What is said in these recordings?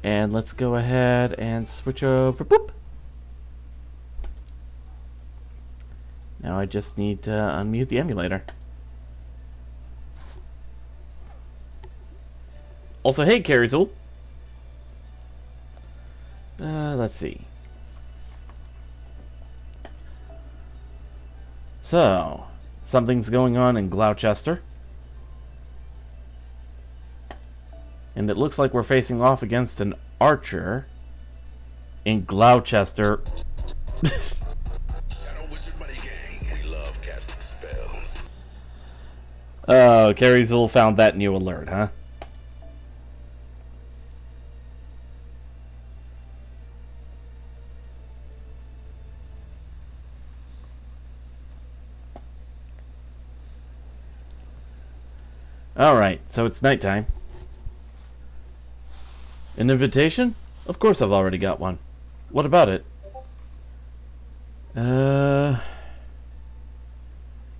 And let's go ahead and switch over. Boop! Now I just need to unmute the emulator. Also, hey, Carizul. Let's see. So, something's going on in Gloucester. And it looks like we're facing off against an archer in Gloucester. Oh, Carizul found that new alert, huh? Alright, so it's nighttime. An invitation? Of course I've already got one. What about it?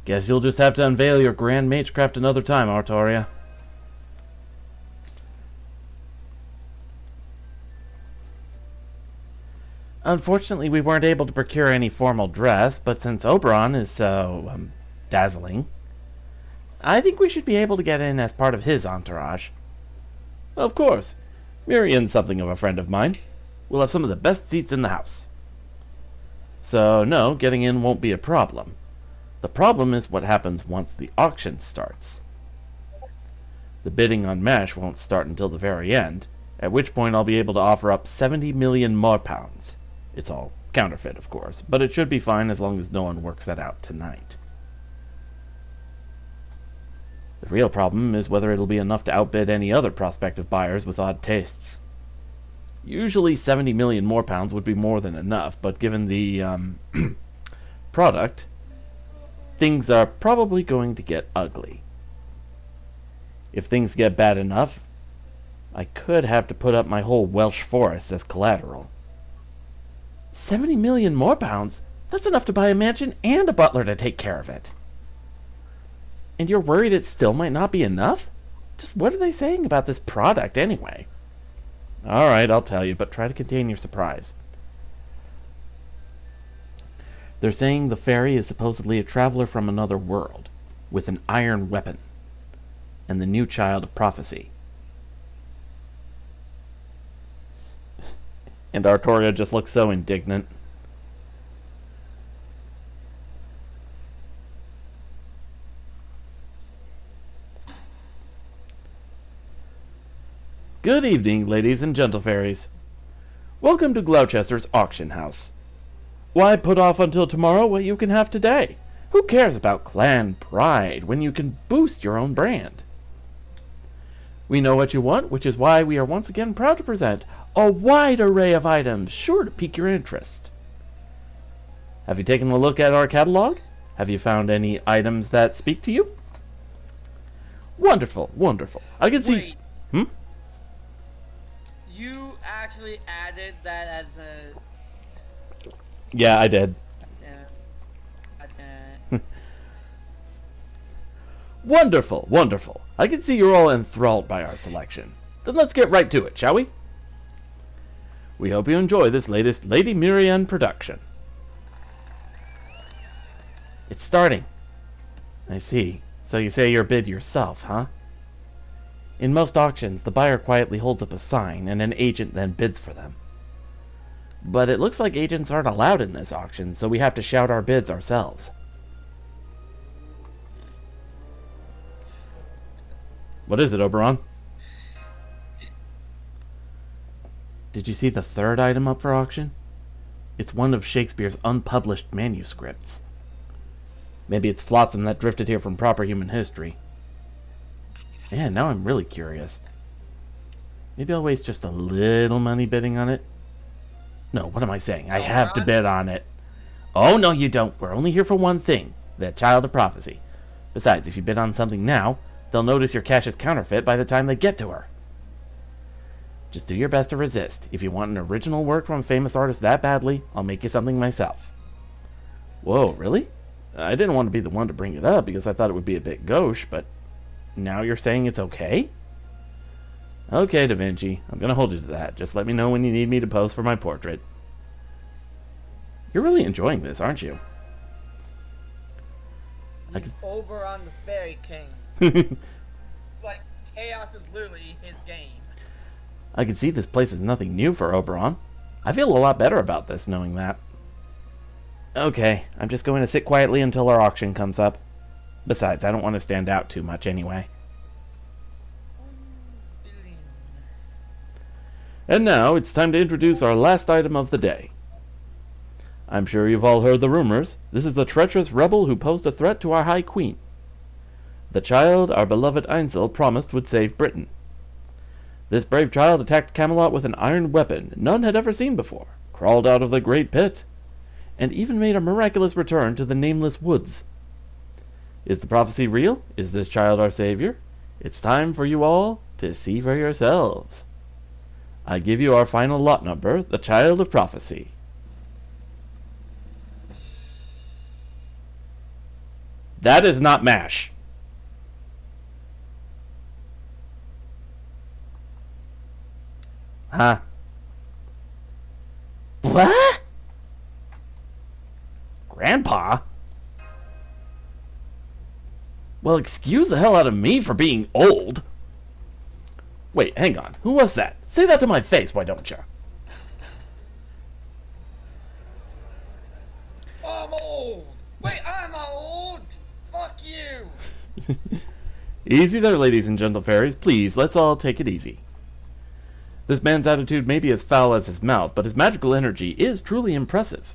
Guess you'll just have to unveil your grand magecraft another time, Artoria. Unfortunately, we weren't able to procure any formal dress, but since Oberon is so, dazzling, I think we should be able to get in as part of his entourage. Of course. Miriam's something of a friend of mine. We'll have some of the best seats in the house. So, no, getting in won't be a problem. The problem is what happens once the auction starts. The bidding on MASH won't start until the very end, at which point I'll be able to offer up 70 million more pounds. It's all counterfeit, of course, but it should be fine as long as no one works that out tonight. The real problem is whether it'll be enough to outbid any other prospective buyers with odd tastes. Usually 70 million more pounds would be more than enough, but given the product, things are probably going to get ugly. If things get bad enough, I could have to put up my whole Welsh forest as collateral. 70 million more pounds? That's enough to buy a mansion and a butler to take care of it. And you're worried it still might not be enough? Just what are they saying about this product anyway? Alright, I'll tell you, but try to contain your surprise. They're saying the fairy is supposedly a traveler from another world, with an iron weapon, and the new child of prophecy. And Artoria just looks so indignant. Good evening, ladies and gentle fairies. Welcome to Gloucester's auction house. Why put off until tomorrow what you can have today? Who cares about clan pride when you can boost your own brand? We know what you want, which is why we are once again proud to present a wide array of items sure to pique your interest. Have you taken a look at our catalog? Have you found any items that speak to you? Wonderful, wonderful. I can see... Wait. You actually added that as a... Yeah, I did. Wonderful, wonderful. I can see you're all enthralled by our selection. Then let's get right to it, shall we? We hope you enjoy this latest Lady Miriam production. It's starting. I see. So you say your bid yourself, huh? In most auctions, the buyer quietly holds up a sign, and an agent then bids for them. But it looks like agents aren't allowed in this auction, so we have to shout our bids ourselves. What is it, Oberon? Did you see the third item up for auction? It's one of Shakespeare's unpublished manuscripts. Maybe it's flotsam that drifted here from proper human history. Man, now I'm really curious. Maybe I'll waste just a little money bidding on it. No, what am I saying? I have to bid on it. Oh, no, you don't. We're only here for one thing. The child of prophecy. Besides, if you bid on something now, they'll notice your cash is counterfeit by the time they get to her. Just do your best to resist. If you want an original work from a famous artist that badly, I'll make you something myself. Whoa, really? I didn't want to be the one to bring it up because I thought it would be a bit gauche, but now you're saying it's okay? Okay, Da Vinci. I'm gonna hold you to that. Just let me know when you need me to pose for my portrait. You're really enjoying this, aren't you? He's Oberon the Fairy King. Like, chaos is literally his game. I can see this place is nothing new for Oberon. I feel a lot better about this knowing that. Okay, I'm just going to sit quietly until our auction comes up. Besides, I don't want to stand out too much anyway. 1 billion. And now, it's time to introduce our last item of the day. I'm sure you've all heard the rumors. This is the treacherous rebel who posed a threat to our High Queen. The child our beloved Ainsel promised would save Britain. This brave child attacked Camelot with an iron weapon none had ever seen before, crawled out of the great pit, and even made a miraculous return to the nameless woods. Is the prophecy real? Is this child our savior? It's time for you all to see for yourselves. I give you our final lot number, the Child of Prophecy. That is not MASH. Huh? What? Grandpa? Well, excuse the hell out of me for being old. Wait, hang on. Who was that? Say that to my face, why don't you? I'm old. Wait, I'm not old. Fuck you. Easy there, ladies and gentle fairies. Please, let's all take it easy. This man's attitude may be as foul as his mouth, but his magical energy is truly impressive.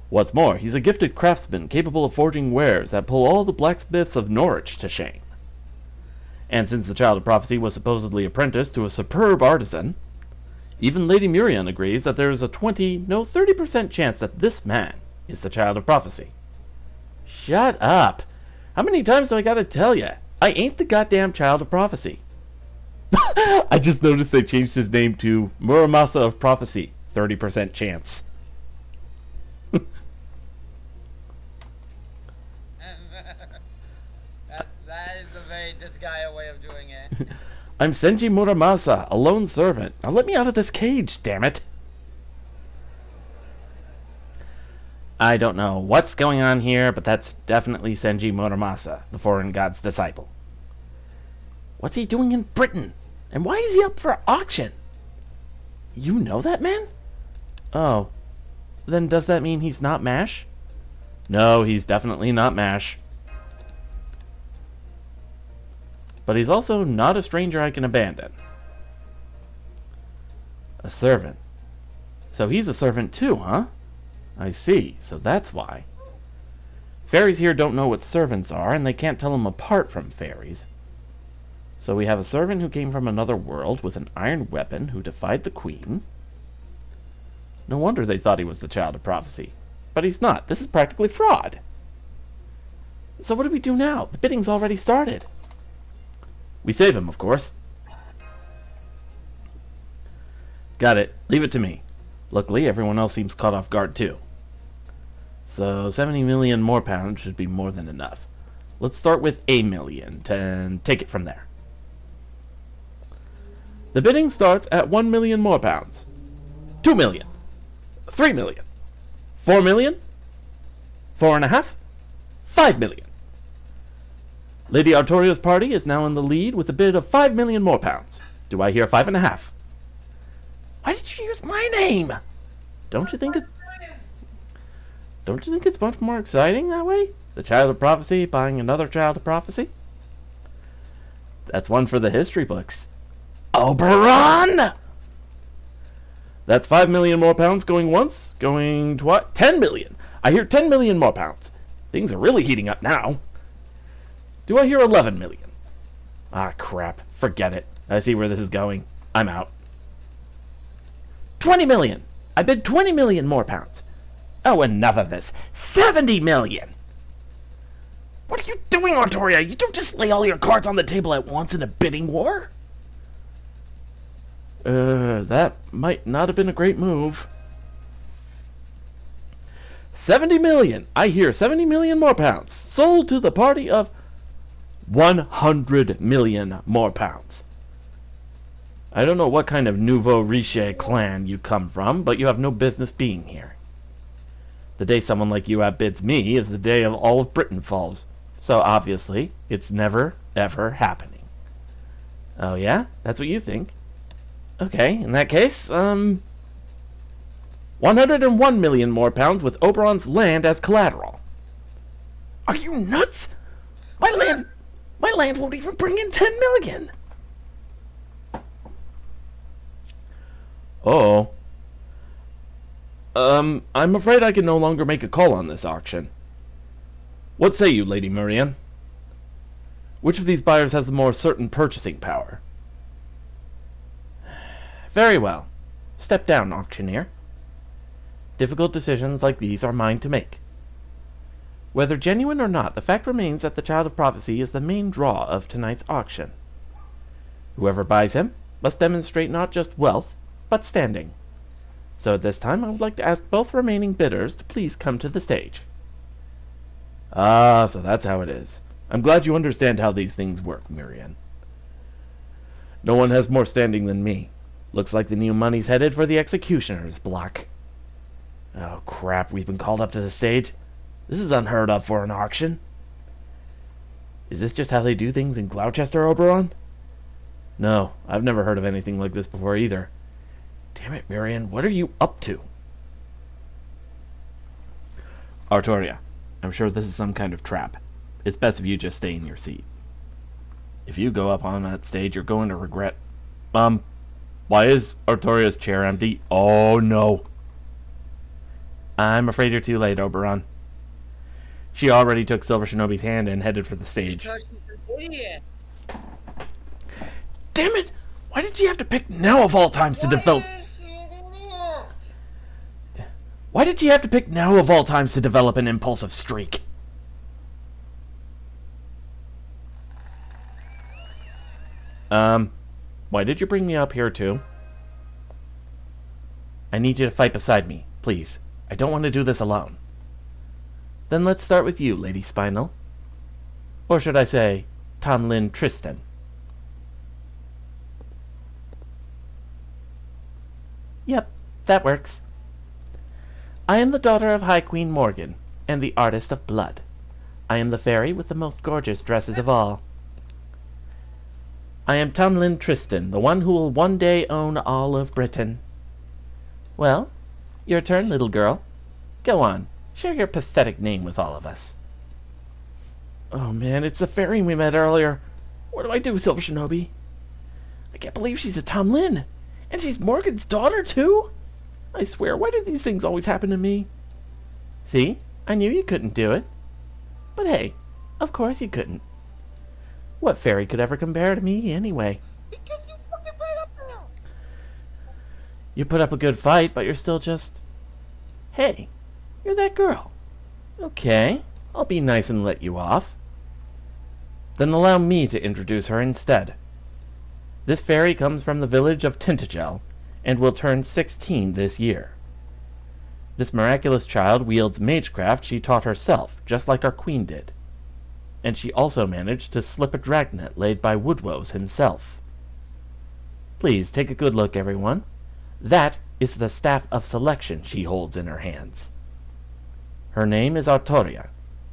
What's more, he's a gifted craftsman capable of forging wares that pull all the blacksmiths of Norwich to shame. And since the Child of Prophecy was supposedly apprenticed to a superb artisan, even Lady Murian agrees that there is a 30% chance that this man is the Child of Prophecy. Shut up! How many times do I gotta tell you? I ain't the goddamn Child of Prophecy. I just noticed they changed his name to Muramasa of Prophecy. 30% chance. That is a very disguised way of doing it. I'm Senji Muramasa, a lone servant. Now let me out of this cage, damn it. I don't know what's going on here, but that's definitely Senji Muramasa, the foreign god's disciple. What's he doing in Britain? And why is he up for auction? You know that man? Oh. Then does that mean he's not MASH? No, he's definitely not MASH. But he's also not a stranger I can abandon. A servant. So he's a servant too, huh? I see, so that's why. Fairies here don't know what servants are, and they can't tell them apart from fairies. So we have a servant who came from another world with an iron weapon who defied the queen. No wonder they thought he was the Child of Prophecy. But he's not. This is practically fraud. So what do we do now? The bidding's already started. We save him, of course. Got it. Leave it to me. Luckily, everyone else seems caught off guard, too. So 70 million more pounds should be more than enough. Let's start with a million and take it from there. The bidding starts at 1 million more pounds. 2 million. 3 million. 4 million. 4.5. 5 million. Lady Artoria's party is now in the lead with a bid of 5 million more pounds. Do I hear 5.5? Why did you use my name? Don't you think it's much more exciting that way? The Child of Prophecy buying another Child of Prophecy? That's one for the history books. Oberon! That's 5 million more pounds going once, going twice. 10 million! I hear 10 million more pounds. Things are really heating up now. Do I hear 11 million? Ah, crap. Forget it. I see where this is going. I'm out. 20 million! I bid 20 million more pounds. Oh, enough of this. 70 million! What are you doing, Artoria? You don't just lay all your cards on the table at once in a bidding war? That might not have been a great move. 70 million! I hear 70 million more pounds. Sold to the party of 100 million more pounds. I don't know what kind of nouveau riche clan you come from, but you have no business being here. The day someone like you outbids me is the day of all of Britain falls. So obviously, it's never, ever happening. Oh yeah? That's what you think? Okay, in that case, 101 million more pounds with Oberon's land as collateral. Are you nuts? My land won't even bring in 10 million. Oh. I'm afraid I can no longer make a call on this auction. What say you, Lady Murian? Which of these buyers has the more certain purchasing power? Very well. Step down, auctioneer. Difficult decisions like these are mine to make. Whether genuine or not, the fact remains that the Child of Prophecy is the main draw of tonight's auction. Whoever buys him must demonstrate not just wealth, but standing. So at this time, I would like to ask both remaining bidders to please come to the stage. Ah, so that's how it is. I'm glad you understand how these things work, Miriam. No one has more standing than me. Looks like the new money's headed for the executioner's block. Oh crap, we've been called up to the stage. This is unheard of for an auction. Is this just how they do things in Gloucester, Oberon? No, I've never heard of anything like this before either. Damn it, Miriam, what are you up to? Artoria, I'm sure this is some kind of trap. It's best if you just stay in your seat. If you go up on that stage, you're going to regret... Why is Artoria's chair empty? Oh, no. I'm afraid you're too late, Oberon. She already took Silver Shinobi's hand and headed for the stage. Because she's an idiot. Damn it! Why did she have to pick now of all times to develop... Why did she have to pick now of all times to develop an impulsive streak? Why did you bring me up here too? I need you to fight beside me, please. I don't want to do this alone. Then let's start with you, Lady Spinal. Or should I say, Tomlin Tristan. Yep, that works. I am the daughter of High Queen Morgan, and the artist of blood. I am the fairy with the most gorgeous dresses of all. I am Tomlin Tristan, the one who will one day own all of Britain. Well, your turn, little girl. Go on, share your pathetic name with all of us. Oh man, it's the fairy we met earlier. What do I do, Silver Shinobi? I can't believe she's a Tomlin. And she's Morgan's daughter, too? I swear, why do these things always happen to me? See? I knew you couldn't do it. But hey, of course you couldn't. What fairy could ever compare to me, anyway? Because you fucking put up there. You put up a good fight, but you're still just... Hey, you're that girl. Okay, I'll be nice and let you off. Then allow me to introduce her instead. This fairy comes from the village of Tintagel, and will turn 16 this year. This miraculous child wields magecraft she taught herself, just like our queen did. And she also managed to slip a dragnet laid by Woodwoes himself. Please take a good look, everyone. That is the staff of selection she holds in her hands. Her name is Artoria,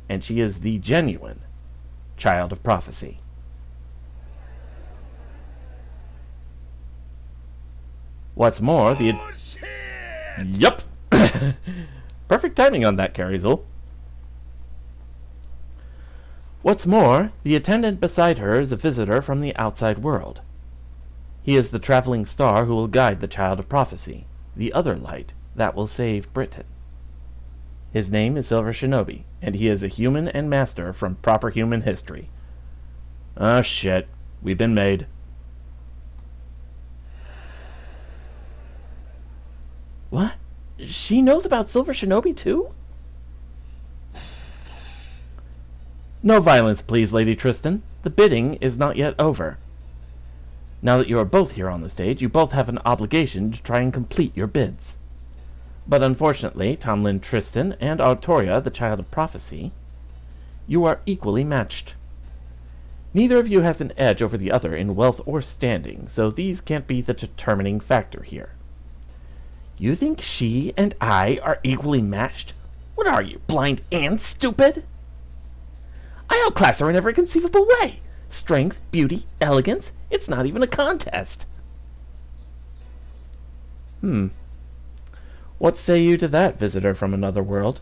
and she is the genuine Child of Prophecy. What's more, the... Yup! Perfect timing on that, Carizel. What's more, the attendant beside her is a visitor from the outside world. He is the traveling star who will guide the Child of Prophecy, the other light that will save Britain. His name is Silver Shinobi, and he is a human and master from proper human history. Ah, shit. We've been made. What? She knows about Silver Shinobi, too? No violence, please, Lady Tristan. The bidding is not yet over. Now that you are both here on the stage, you both have an obligation to try and complete your bids. But unfortunately, Tomlin Tristan and Artoria, the Child of Prophecy, you are equally matched. Neither of you has an edge over the other in wealth or standing, so these can't be the determining factor here. You think she and I are equally matched? What are you, blind and stupid? I outclass her in every conceivable way. Strength, beauty, elegance. It's not even a contest. What say you to that, visitor from another world?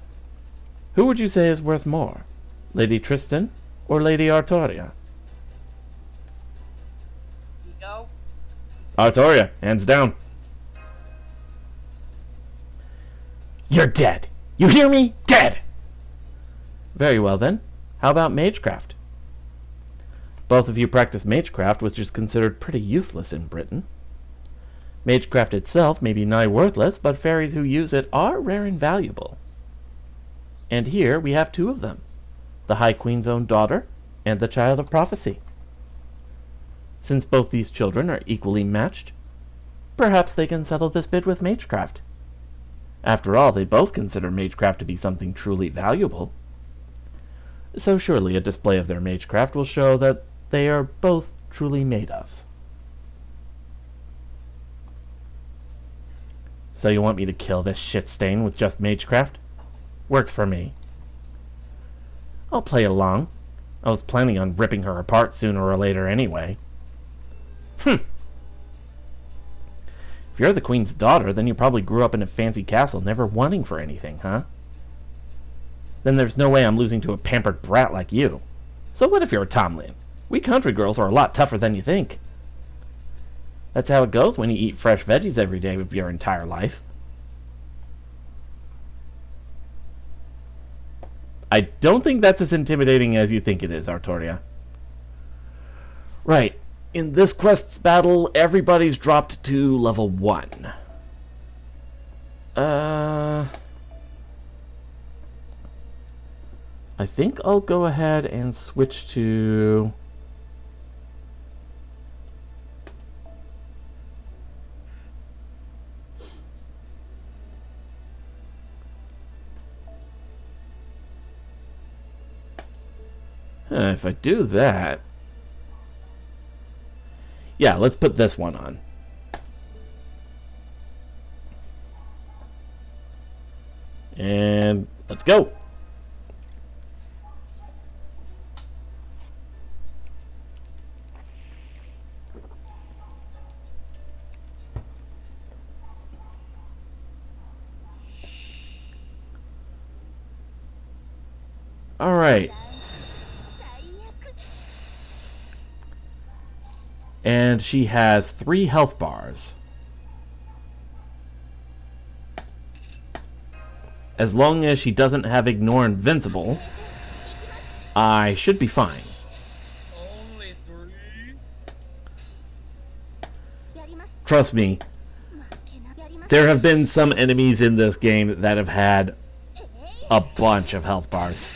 Who would you say is worth more? Lady Tristan or Lady Artoria? Ego? Artoria, hands down. You're dead. You hear me? Dead! Very well then. How about magecraft? Both of you practice magecraft, which is considered pretty useless in Britain. Magecraft itself may be nigh worthless, but fairies who use it are rare and valuable. And here we have two of them, the High Queen's own daughter and the Child of Prophecy. Since both these children are equally matched, perhaps they can settle this bid with magecraft. After all, they both consider magecraft to be something truly valuable. So surely a display of their magecraft will show that they are both truly made of. So you want me to kill this shit stain with just magecraft? Works for me. I'll play along. I was planning on ripping her apart sooner or later anyway. If you're the Queen's daughter, then you probably grew up in a fancy castle never wanting for anything, huh? Then there's no way I'm losing to a pampered brat like you. So what if you're a Tomlin? We country girls are a lot tougher than you think. That's how it goes when you eat fresh veggies every day of your entire life. I don't think that's as intimidating as you think it is, Artoria. Right. In this quest's battle, everybody's dropped to level 1. I think I'll go ahead and switch to... if I do that... Yeah, let's put this one on. And let's go. All right. And she has 3 health bars. As long as she doesn't have Ignore Invincible, I should be fine. Only 3? Trust me, there have been some enemies in this game that have had a bunch of health bars.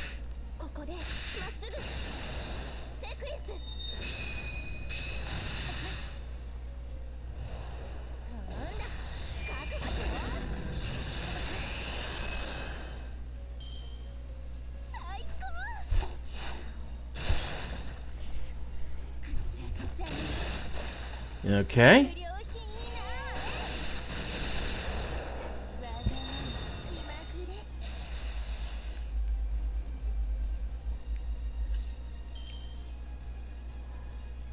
Okay.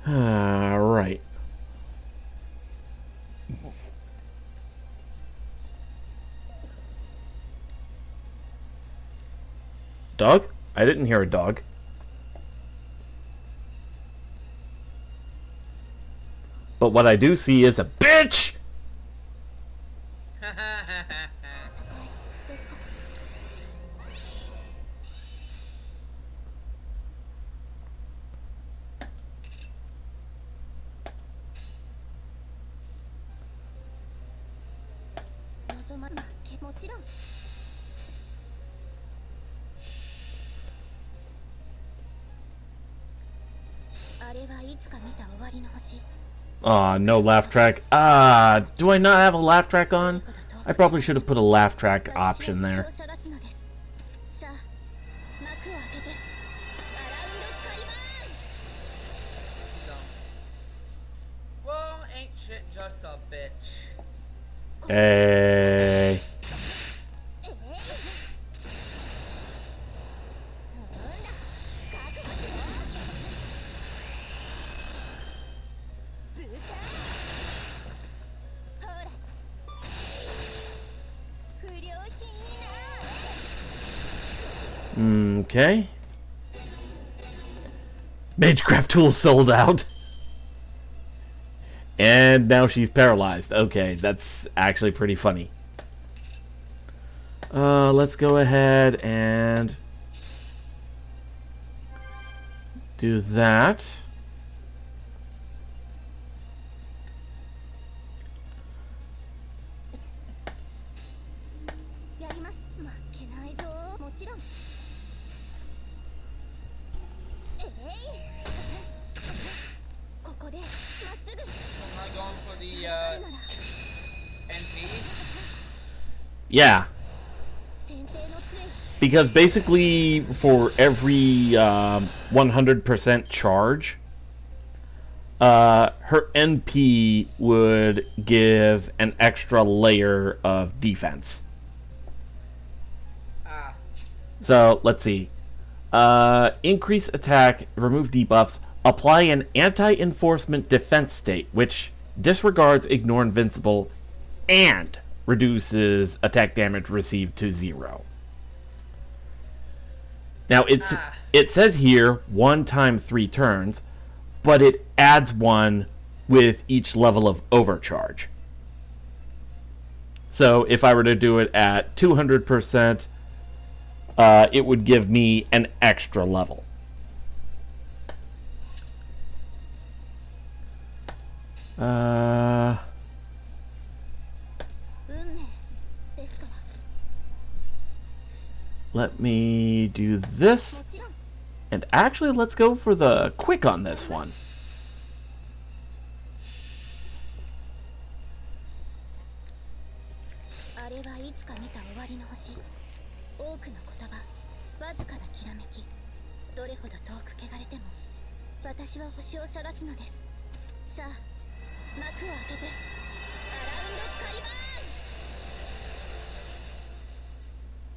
Right. Dog? I didn't hear a dog. But what I do see is a bitch! Aw, no laugh track. Do I not have a laugh track on? I probably should have put a laugh track option there. just a bitch. Hey. Okay. Magecraft tools sold out. And now she's paralyzed. Okay, that's actually pretty funny. Let's go ahead and do that. I'm not going for the NP. Yeah. Because basically, for every 100% charge, her NP would give an extra layer of defense. Ah. So, let's see. Increase attack, remove debuffs, apply an anti-enforcement defense state, which disregards ignore invincible, and reduces attack damage received to 0. Now, it says here 1 times 3 turns, but it adds 1 with each level of overcharge. So if I were to do it at 200%, it would give me an extra level. Let me do this. And actually, let's go for the quick on this one.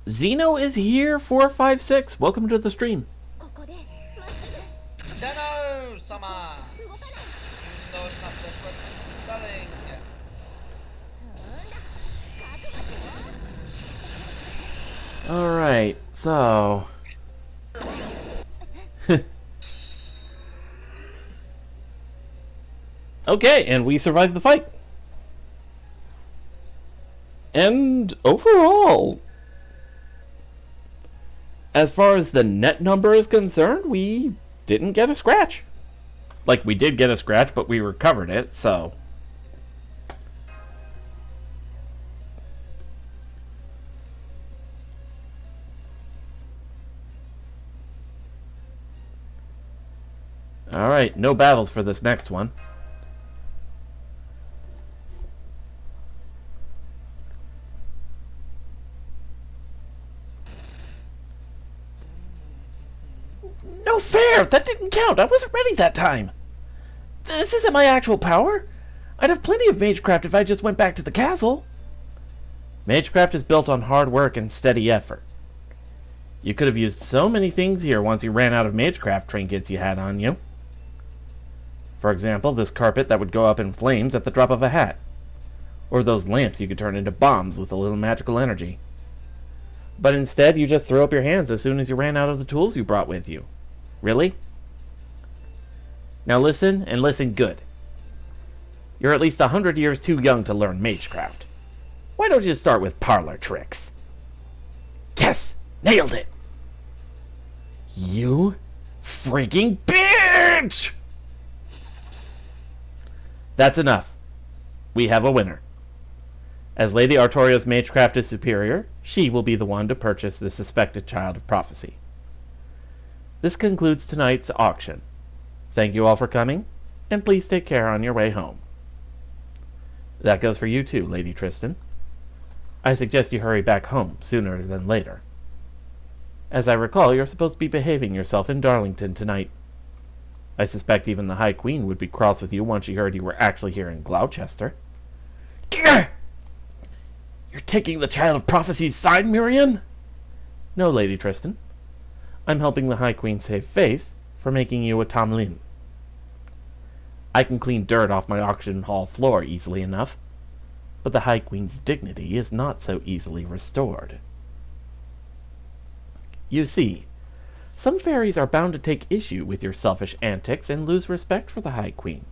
Xeno is here, 456. Welcome to the stream. Zeno-sama! Even though it's not the correct spelling. Alright, so... Okay, and we survived the fight. And overall, as far as the net number is concerned, we didn't get a scratch. Like, we did get a scratch, but we recovered it, so... Alright, no battles for this next one. No fair! That didn't count! I wasn't ready that time! This isn't my actual power! I'd have plenty of Magecraft if I just went back to the castle! Magecraft is built on hard work and steady effort. You could have used so many things here once you ran out of Magecraft trinkets you had on you. For example, this carpet that would go up in flames at the drop of a hat. Or those lamps you could turn into bombs with a little magical energy. But instead, you just threw up your hands as soon as you ran out of the tools you brought with you. Really? Now listen, and listen good. You're at least 100 years too young to learn Magecraft. Why don't you start with parlor tricks? Yes! Nailed it! You freaking bitch! That's enough. We have a winner. As Lady Artorio's Magecraft is superior, she will be the one to purchase the suspected child of prophecy. This concludes tonight's auction. Thank you all for coming, and please take care on your way home. That goes for you too, Lady Tristan. I suggest you hurry back home sooner than later. As I recall, you're supposed to be behaving yourself in Darlington tonight. I suspect even the High Queen would be cross with you once she heard you were actually here in Gloucester. You're taking the Child of Prophecy's side, Miriam? No, Lady Tristan. I'm helping the High Queen save face for making you a Tomlin. I can clean dirt off my auction hall floor easily enough, but the High Queen's dignity is not so easily restored. You see, some fairies are bound to take issue with your selfish antics and lose respect for the High Queen.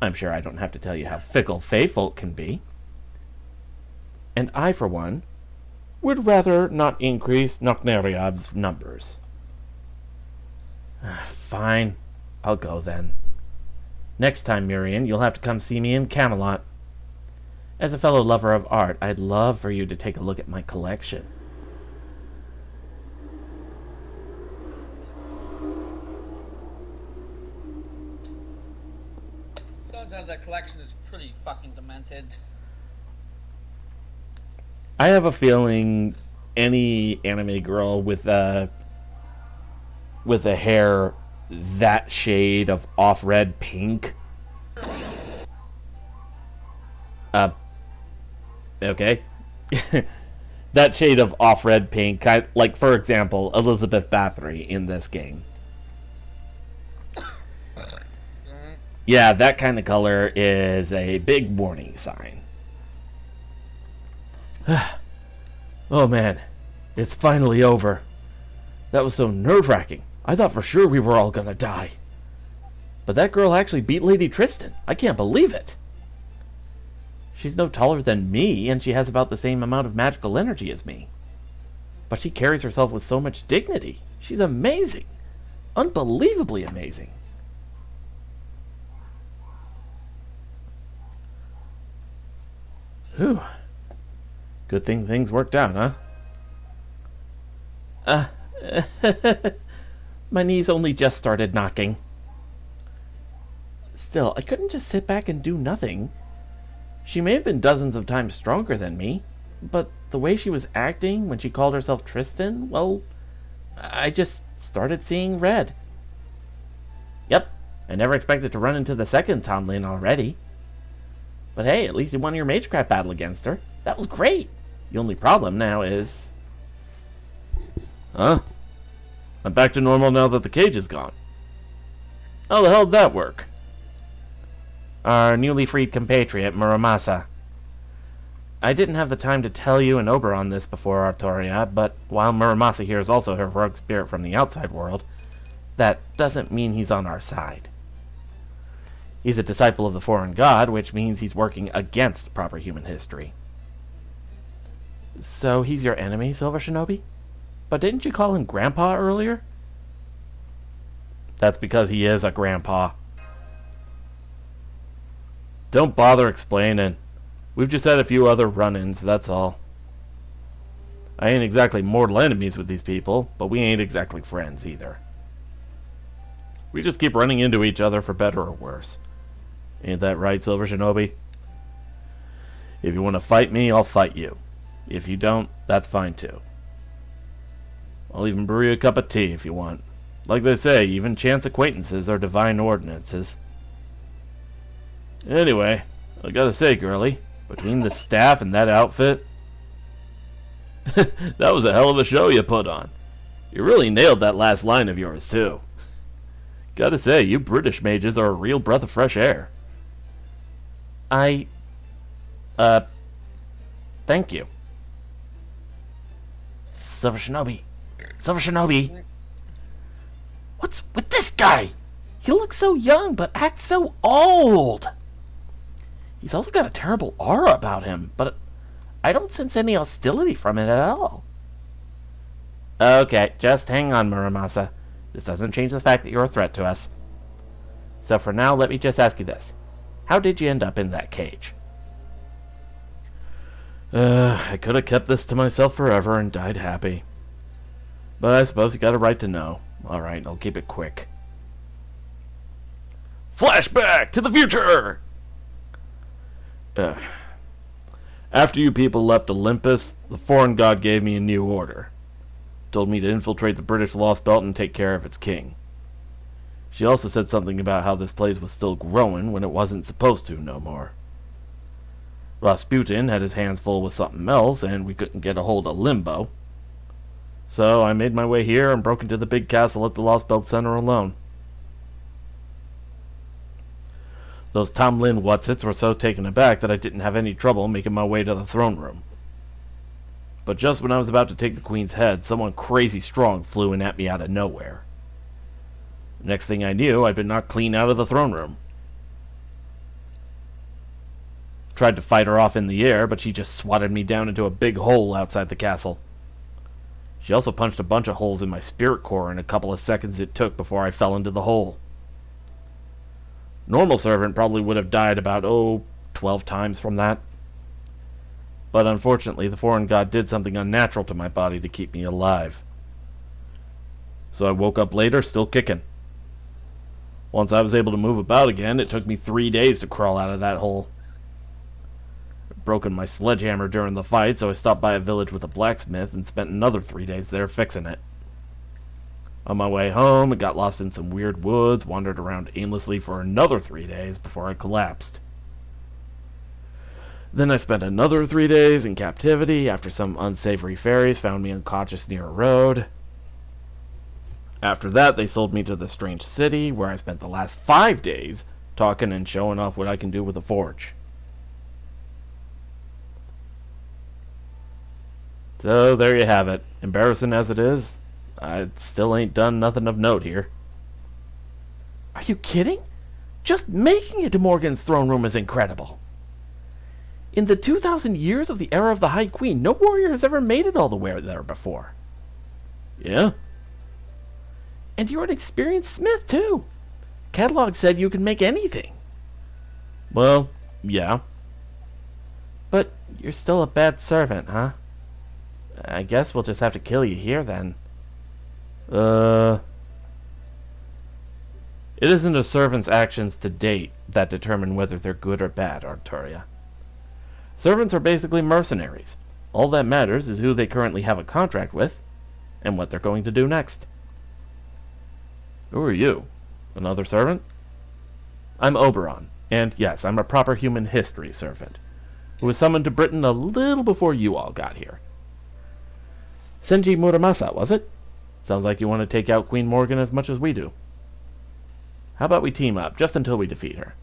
I'm sure I don't have to tell you how fickle fae folk can be. And I, for one, would rather not increase Knockneriab's numbers. Fine, I'll go then. Next time, Miriam, you'll have to come see me in Camelot. As a fellow lover of art, I'd love for you to take a look at my collection. Sometimes that collection is pretty fucking demented. I have a feeling any anime girl with a hair that shade of off-red pink. Okay. That shade of off-red pink, like, for example, Elizabeth Bathory in this game. Yeah, that kind of color is a big warning sign. Oh man, it's finally over. That was so nerve-wracking. I thought for sure we were all gonna die. But that girl actually beat Lady Tristan. I can't believe it. She's no taller than me, and she has about the same amount of magical energy as me. But she carries herself with so much dignity. She's amazing. Unbelievably amazing. Whew. Good thing things worked out, huh? My knees only just started knocking. Still, I couldn't just sit back and do nothing. She may have been dozens of times stronger than me, but the way she was acting when she called herself Tristan, well, I just started seeing red. Yep, I never expected to run into the second Tomlin already. But hey, at least you won your Magecraft battle against her. That was great. The only problem now is... Huh? I'm back to normal now that the cage is gone. How the hell did that work? Our newly freed compatriot, Muramasa. I didn't have the time to tell you and Oberon this before Artoria, but while Muramasa here is also a heroic spirit from the outside world, that doesn't mean he's on our side. He's a disciple of the foreign god, which means he's working against proper human history. So he's your enemy, Silver Shinobi? But didn't you call him Grandpa earlier? That's because he is a grandpa. Don't bother explaining. We've just had a few other run-ins, that's all. I ain't exactly mortal enemies with these people, but we ain't exactly friends either. We just keep running into each other for better or worse. Ain't that right, Silver Shinobi? If you want to fight me, I'll fight you. If you don't, that's fine too. I'll even brew you a cup of tea if you want. Like they say, even chance acquaintances are divine ordinances. Anyway, I gotta say, girlie, between the staff and that outfit, that was a hell of a show you put on. You really nailed that last line of yours, too. Gotta say, you British mages are a real breath of fresh air. Thank you. Silver Shinobi. Silver Shinobi. What's with this guy? He looks so young, but acts so old. He's also got a terrible aura about him, but I don't sense any hostility from it at all. Okay, just hang on, Muramasa. This doesn't change the fact that you're a threat to us. So for now, let me just ask you this. How did you end up in that cage? I could have kept this to myself forever and died happy. But I suppose you got a right to know. Alright, I'll keep it quick. Flashback to the future! After you people left Olympus, the foreign god gave me a new order. Told me to infiltrate the British Lost Belt and take care of its king. She also said something about how this place was still growing when it wasn't supposed to no more. Rasputin had his hands full with something else, and we couldn't get a hold of Limbo. So I made my way here and broke into the big castle at the Lost Belt Center alone. Those Tomlin Whatsits were so taken aback that I didn't have any trouble making my way to the throne room. But just when I was about to take the Queen's head, someone crazy strong flew in at me out of nowhere. Next thing I knew, I'd been knocked clean out of the throne room. Tried to fight her off in the air, but she just swatted me down into a big hole outside the castle. She also punched a bunch of holes in my spirit core in a couple of seconds it took before I fell into the hole. Normal servant probably would have died about, 12 times from that. But unfortunately, the foreign god did something unnatural to my body to keep me alive. So I woke up later, still kicking. Once I was able to move about again, it took me 3 days to crawl out of that hole. I'd broken my sledgehammer during the fight, so I stopped by a village with a blacksmith and spent another 3 days there fixing it. On my way home, I got lost in some weird woods, wandered around aimlessly for another 3 days before I collapsed. Then I spent another 3 days in captivity after some unsavory fairies found me unconscious near a road. After that, they sold me to the strange city, where I spent the last 5 days talking and showing off what I can do with a forge. So there you have it. Embarrassing as it is, I still ain't done nothing of note here. Are you kidding? Just making it to Morgan's throne room is incredible. In the 2,000 years of the era of the High Queen, no warrior has ever made it all the way there before. Yeah? And you're an experienced smith, too. Catalog said you can make anything. Well, yeah. But you're still a bad servant, huh? I guess we'll just have to kill you here, then. It isn't a servant's actions to date that determine whether they're good or bad, Arturia. Servants are basically mercenaries. All that matters is who they currently have a contract with, and what they're going to do next. Who are you? Another servant? I'm Oberon, and yes, I'm a proper human history servant, who was summoned to Britain a little before you all got here. Senji Muramasa, was it? Sounds like you want to take out Queen Morgan as much as we do. How about we team up, just until we defeat her?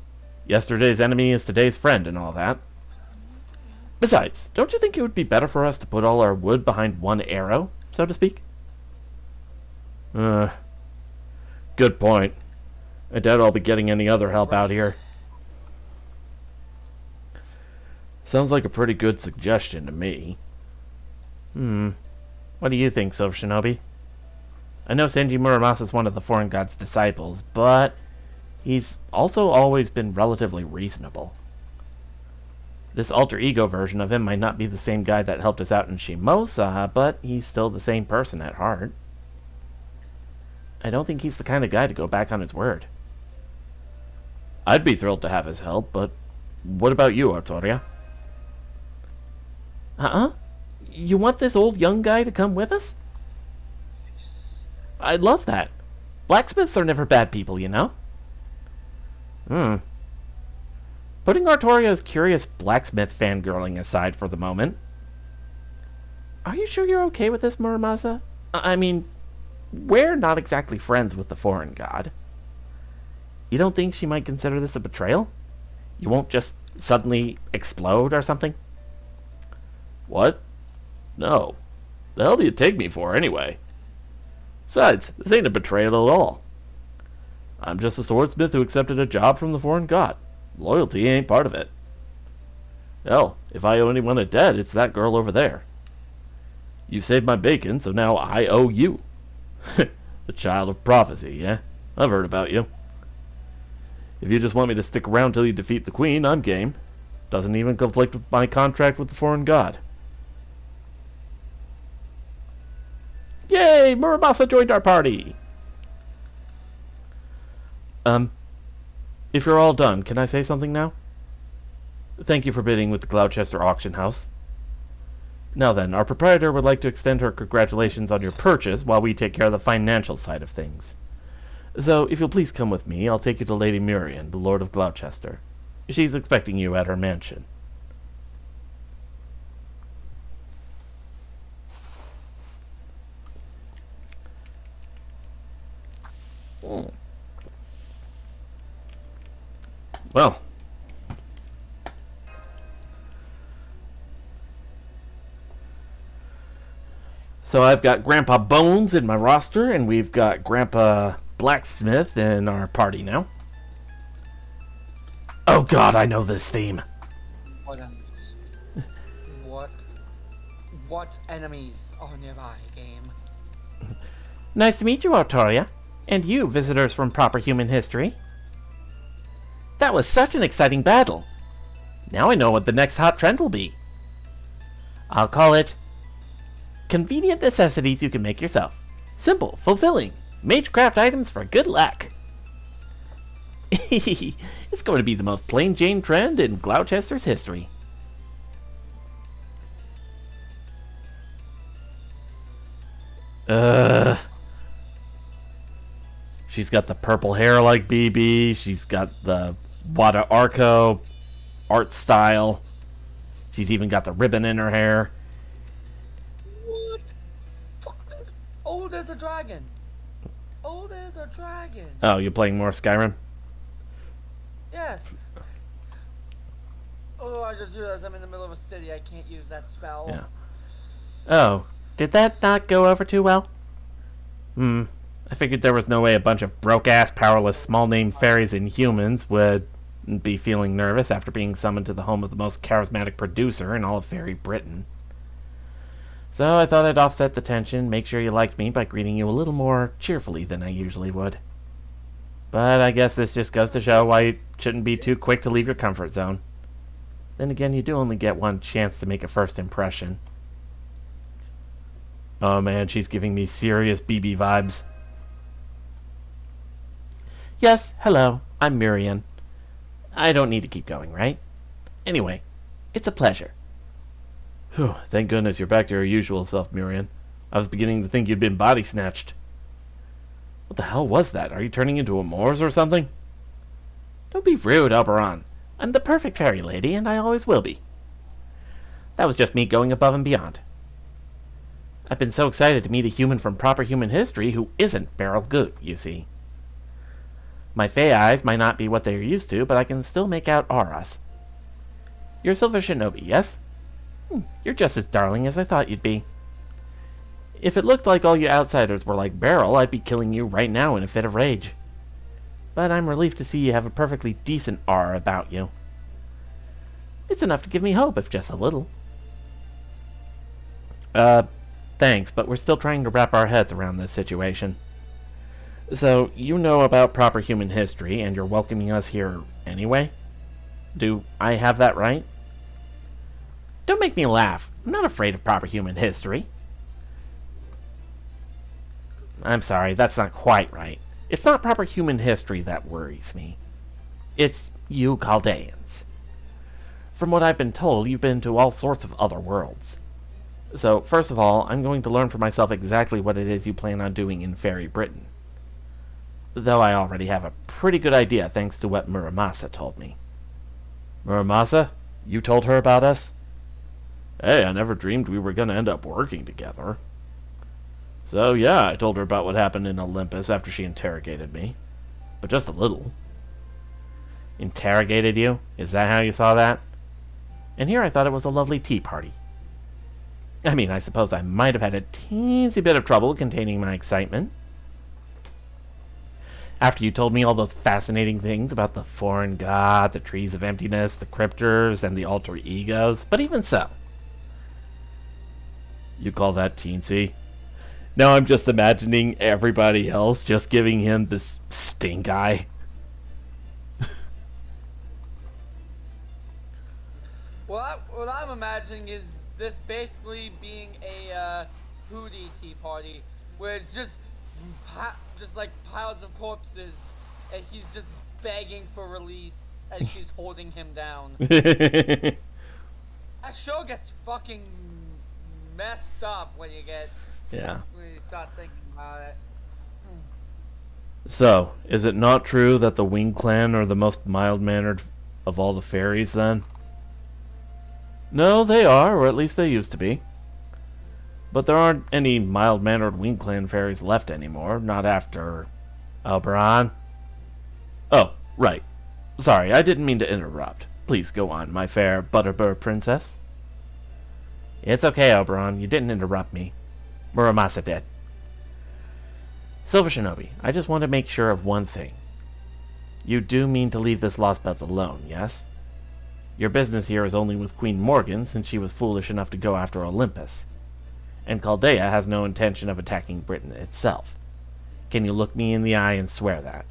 Yesterday's enemy is today's friend and all that. Besides, don't you think it would be better for us to put all our wood behind one arrow, so to speak? Good point. I doubt I'll be getting any other help out here. Sounds like a pretty good suggestion to me. What do you think, Silver Shinobi? I know Senji Muramasa is one of the foreign god's disciples, but he's also always been relatively reasonable. This alter ego version of him might not be the same guy that helped us out in Shimosa, but he's still the same person at heart. I don't think he's the kind of guy to go back on his word. I'd be thrilled to have his help, but what about you, Arturia? You want this old young guy to come with us? I'd love that. Blacksmiths are never bad people, you know? Putting Artoria's curious blacksmith fangirling aside for the moment, are you sure you're okay with this, Muramasa? I mean, we're not exactly friends with the foreign god. You don't think she might consider this a betrayal? You won't just suddenly explode or something? What? No. The hell do you take me for, anyway? Besides, this ain't a betrayal at all. I'm just a swordsmith who accepted a job from the foreign god. Loyalty ain't part of it. Hell, if I owe anyone a debt, it's that girl over there. You saved my bacon, so now I owe you. The child of prophecy, yeah? I've heard about you. If you just want me to stick around till you defeat the queen, I'm game. Doesn't even conflict with my contract with the foreign god. Yay! Muramasa joined our party! If you're all done, can I say something now? Thank you for bidding with the Gloucester Auction House. Now then, our proprietor would like to extend her congratulations on your purchase while we take care of the financial side of things. So, if you'll please come with me, I'll take you to Lady Murian, the Lord of Gloucester. She's expecting you at her mansion. Well, so I've got Grandpa Bones in my roster, and we've got Grandpa Blacksmith in our party now. Oh god, I know this theme. What enemies? What enemies are nearby, game? Nice to meet you, Artoria. And you, visitors from proper human history. That was such an exciting battle. Now I know what the next hot trend will be. I'll call it convenient necessities you can make yourself. Simple, fulfilling, magecraft items for good luck. It's going to be the most plain Jane trend in Gloucester's history. She's got the purple hair like BB. She's got the Wada Arco art style. She's even got the ribbon in her hair. What? Fucking old as a dragon. Old as a dragon. Oh, you're playing more Skyrim? Yes. Oh, I just realized I'm in the middle of a city. I can't use that spell. Yeah. Oh, did that not go over too well? I figured there was no way a bunch of broke-ass, powerless, small-name fairies and humans would be feeling nervous after being summoned to the home of the most charismatic producer in all of Fairy Britain. So I thought I'd offset the tension, make sure you liked me by greeting you a little more cheerfully than I usually would. But I guess this just goes to show why you shouldn't be too quick to leave your comfort zone. Then again, you do only get one chance to make a first impression. Oh man, she's giving me serious BB vibes. Yes, hello, I'm Murian. I don't need to keep going, right? Anyway, it's a pleasure. Whew, thank goodness you're back to your usual self, Murian. I was beginning to think you'd been body snatched. What the hell was that? Are you turning into a Moors or something? Don't be rude, Oberon. I'm the perfect fairy lady, and I always will be. That was just me going above and beyond. I've been so excited to meet a human from proper human history who isn't Beryl Goot, you see. My Fey eyes might not be what they're used to, but I can still make out auras. You're Silver Shinobi, yes? You're just as darling as I thought you'd be. If it looked like all you outsiders were like Beryl, I'd be killing you right now in a fit of rage. But I'm relieved to see you have a perfectly decent aura about you. It's enough to give me hope, if just a little. Thanks, but we're still trying to wrap our heads around this situation. So, you know about proper human history, and you're welcoming us here anyway? Do I have that right? Don't make me laugh. I'm not afraid of proper human history. I'm sorry, that's not quite right. It's not proper human history that worries me. It's you Chaldeans. From what I've been told, you've been to all sorts of other worlds. So, first of all, I'm going to learn for myself exactly what it is you plan on doing in Fairy Britain. Though I already have a pretty good idea thanks to what Muramasa told me. Muramasa? You told her about us? Hey, I never dreamed we were going to end up working together. So, yeah, I told her about what happened in Olympus after she interrogated me. But just a little. Interrogated you? Is that how you saw that? And here I thought it was a lovely tea party. I mean, I suppose I might have had a teensy bit of trouble containing my excitement. After you told me all those fascinating things about the foreign god, the trees of emptiness, the cryptors, and the alter egos, but even so. You call that teensy? Now I'm just imagining everybody else just giving him this stink eye. What I'm imagining is this basically being a hootie tea party, where it's just like piles of corpses, and he's just begging for release as she's holding him down. That show gets fucking messed up when you start thinking about it. So, is it not true that the Wing Clan are the most mild-mannered of all the fairies, then? No, they are, or at least they used to be. But there aren't any mild-mannered Wing Clan fairies left anymore, not after... Oberon? Oh, right. Sorry, I didn't mean to interrupt. Please go on, my fair Butterbur princess. It's okay, Oberon. You didn't interrupt me. Muramasa did. Silver Shinobi, I just want to make sure of one thing. You do mean to leave this Lost Belt alone, yes? Your business here is only with Queen Morgan, since she was foolish enough to go after Olympus. And Chaldea has no intention of attacking Britain itself. Can you look me in the eye and swear that?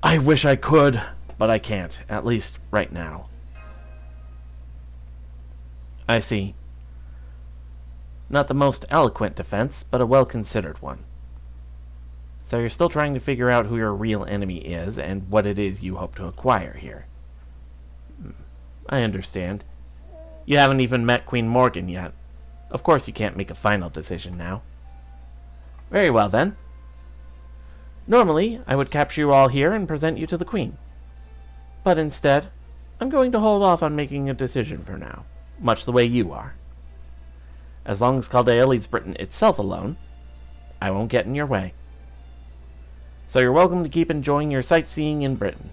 I wish I could, but I can't, at least right now. I see. Not the most eloquent defense, but a well-considered one. So you're still trying to figure out who your real enemy is and what it is you hope to acquire here. I understand. You haven't even met Queen Morgan yet. Of course you can't make a final decision now. Very well then. Normally, I would capture you all here and present you to the Queen. But instead, I'm going to hold off on making a decision for now, much the way you are. As long as Chaldea leaves Britain itself alone, I won't get in your way. So you're welcome to keep enjoying your sightseeing in Britain.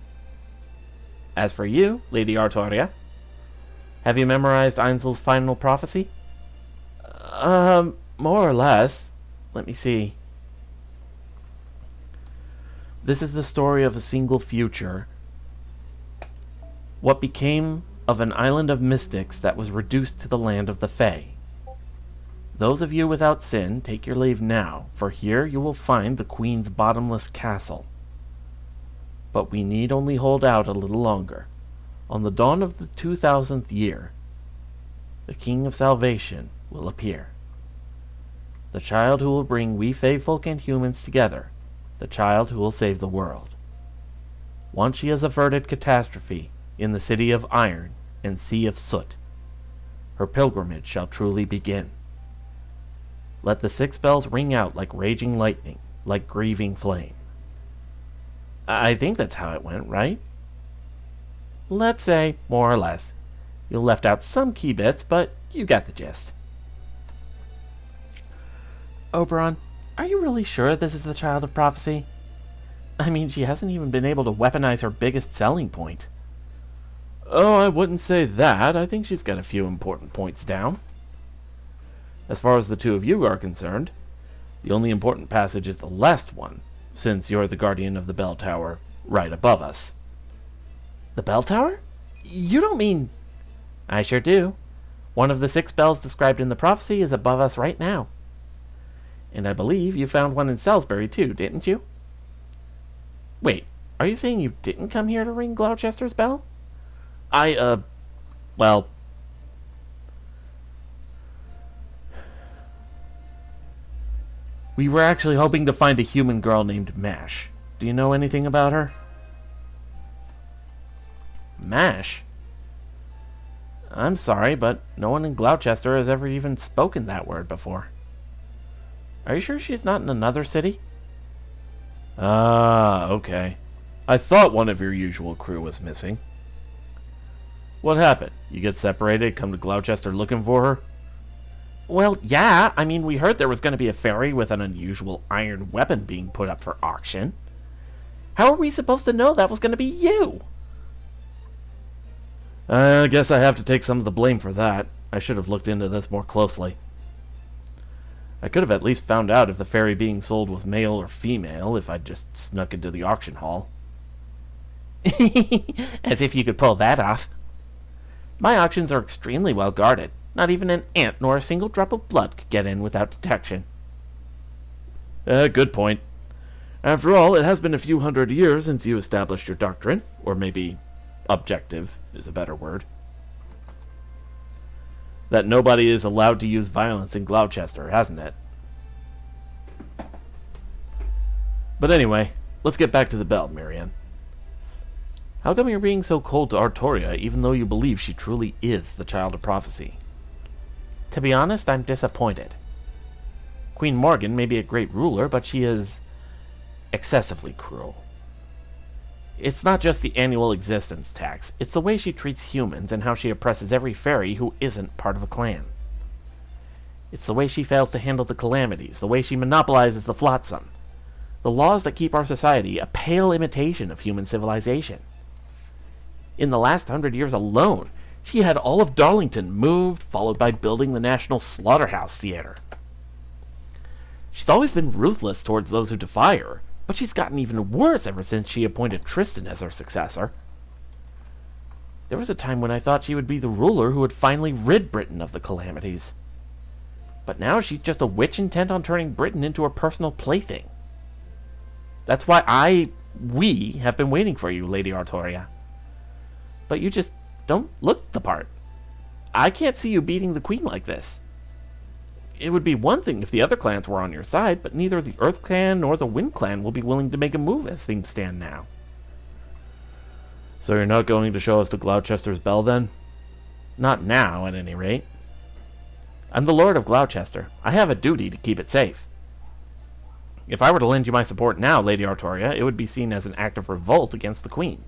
As for you, Lady Artoria, have you memorized Einzel's final prophecy? More or less. Let me see. This is the story of a single future. What became of an island of mystics that was reduced to the land of the Fae. Those of you without sin, take your leave now, for here you will find the Queen's bottomless castle. But we need only hold out a little longer. On the dawn of the 2000th year, the King of Salvation will appear. The child who will bring we Fae folk and humans together. The child who will save the world. Once she has averted catastrophe in the city of iron and sea of soot, her pilgrimage shall truly begin. Let the 6 bells ring out like raging lightning, like grieving flame. I think that's how it went, right? Let's say, more or less. You left out some key bits, but you got the gist. Oberon, are you really sure this is the Child of Prophecy? I mean, she hasn't even been able to weaponize her biggest selling point. Oh, I wouldn't say that. I think she's got a few important points down. As far as the two of you are concerned, the only important passage is the last one, since you're the guardian of the bell tower right above us. The bell tower? You don't mean... I sure do. One of the 6 bells described in the prophecy is above us right now. And I believe you found one in Salisbury too, didn't you? Wait, are you saying you didn't come here to ring Gloucester's bell? Well... We were actually hoping to find a human girl named Mash. Do you know anything about her? Mash? I'm sorry, but no one in Gloucester has ever even spoken that word before. Are you sure she's not in another city? Ah, okay. I thought one of your usual crew was missing. What happened? You get separated, come to Gloucester looking for her? Well, yeah. I mean, we heard there was going to be a fairy with an unusual iron weapon being put up for auction. How are we supposed to know that was going to be you? I guess I have to take some of the blame for that. I should have looked into this more closely. I could have at least found out if the fairy being sold was male or female if I'd just snuck into the auction hall. As if you could pull that off. My auctions are extremely well guarded. Not even an ant nor a single drop of blood could get in without detection. Good point. After all, it has been a few hundred years since you established your doctrine, or maybe objective is a better word. That nobody is allowed to use violence in Gloucester, hasn't it? But anyway, let's get back to the bell, Marianne. How come you're being so cold to Artoria, even though you believe she truly is the Child of Prophecy? To be honest, I'm disappointed. Queen Morgan may be a great ruler, but she is excessively cruel. It's not just the annual existence tax, it's the way she treats humans and how she oppresses every fairy who isn't part of a clan. It's the way she fails to handle the calamities, the way she monopolizes the flotsam, the laws that keep our society a pale imitation of human civilization. In the last 100 years alone, she had all of Darlington moved, followed by building the National Slaughterhouse Theater. She's always been ruthless towards those who defy her, but she's gotten even worse ever since she appointed Tristan as her successor. There was a time when I thought she would be the ruler who would finally rid Britain of the calamities. But now she's just a witch intent on turning Britain into her personal plaything. That's why we have been waiting for you, Lady Artoria. But you just don't look the part. I can't see you beating the Queen like this. It would be one thing if the other clans were on your side, but neither the Earth Clan nor the Wind Clan will be willing to make a move as things stand now. So you're not going to show us to Gloucester's Bell, then? Not now, at any rate. I'm the Lord of Gloucester. I have a duty to keep it safe. If I were to lend you my support now, Lady Artoria, it would be seen as an act of revolt against the Queen.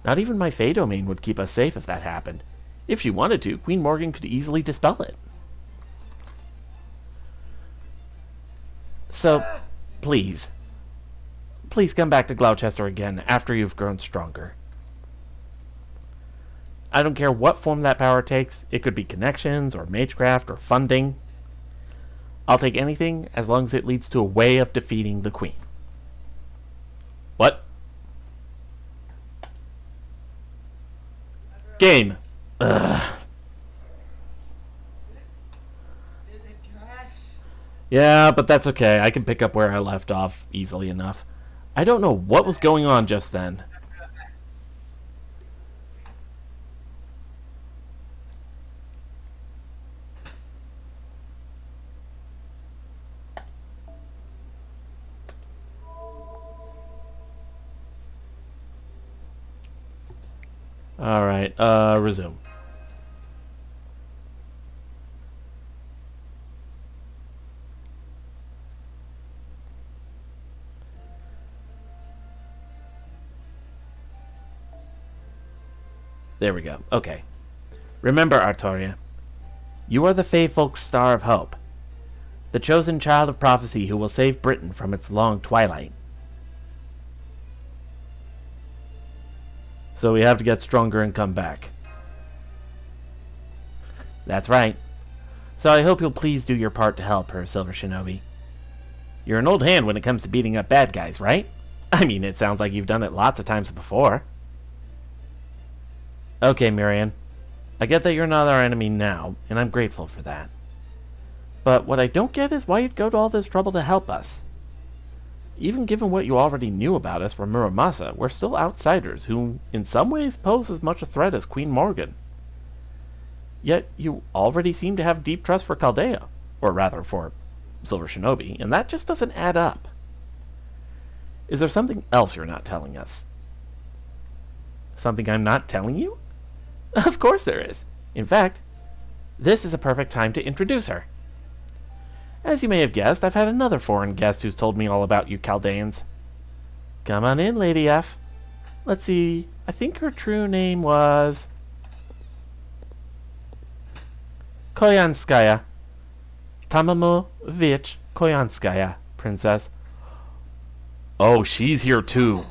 Not even my Fey domain would keep us safe if that happened. If she wanted to, Queen Morgan could easily dispel it. So, please come back to Gloucester again after you've grown stronger. I don't care what form that power takes. It could be connections, or magecraft, or funding. I'll take anything as long as it leads to a way of defeating the Queen. What? Game. Ugh. Yeah, but that's okay. I can pick up where I left off easily enough. I don't know what was going on just then. Alright, resume. There we go. Okay. Remember, Artoria, you are the Fey Folk's Star of Hope, the chosen child of prophecy who will save Britain from its long twilight. So we have to get stronger and come back. That's right. So I hope you'll please do your part to help her, Silver Shinobi. You're an old hand when it comes to beating up bad guys, right? I mean, it sounds like you've done it lots of times before. Okay, Miriam. I get that you're not our enemy now, and I'm grateful for that. But what I don't get is why you'd go to all this trouble to help us. Even given what you already knew about us from Muramasa, we're still outsiders who, in some ways, pose as much a threat as Queen Morgan. Yet, you already seem to have deep trust for Chaldea, or rather, for Silver Shinobi, and that just doesn't add up. Is there something else you're not telling us? Something I'm not telling you? Of course there is. In fact, this is a perfect time to introduce her. As you may have guessed, I've had another foreign guest who's told me all about you Chaldeans. Come on in, Lady F. Let's see, I think her true name was Koyanskaya. Tamamovich Koyanskaya, princess. Oh, she's here too.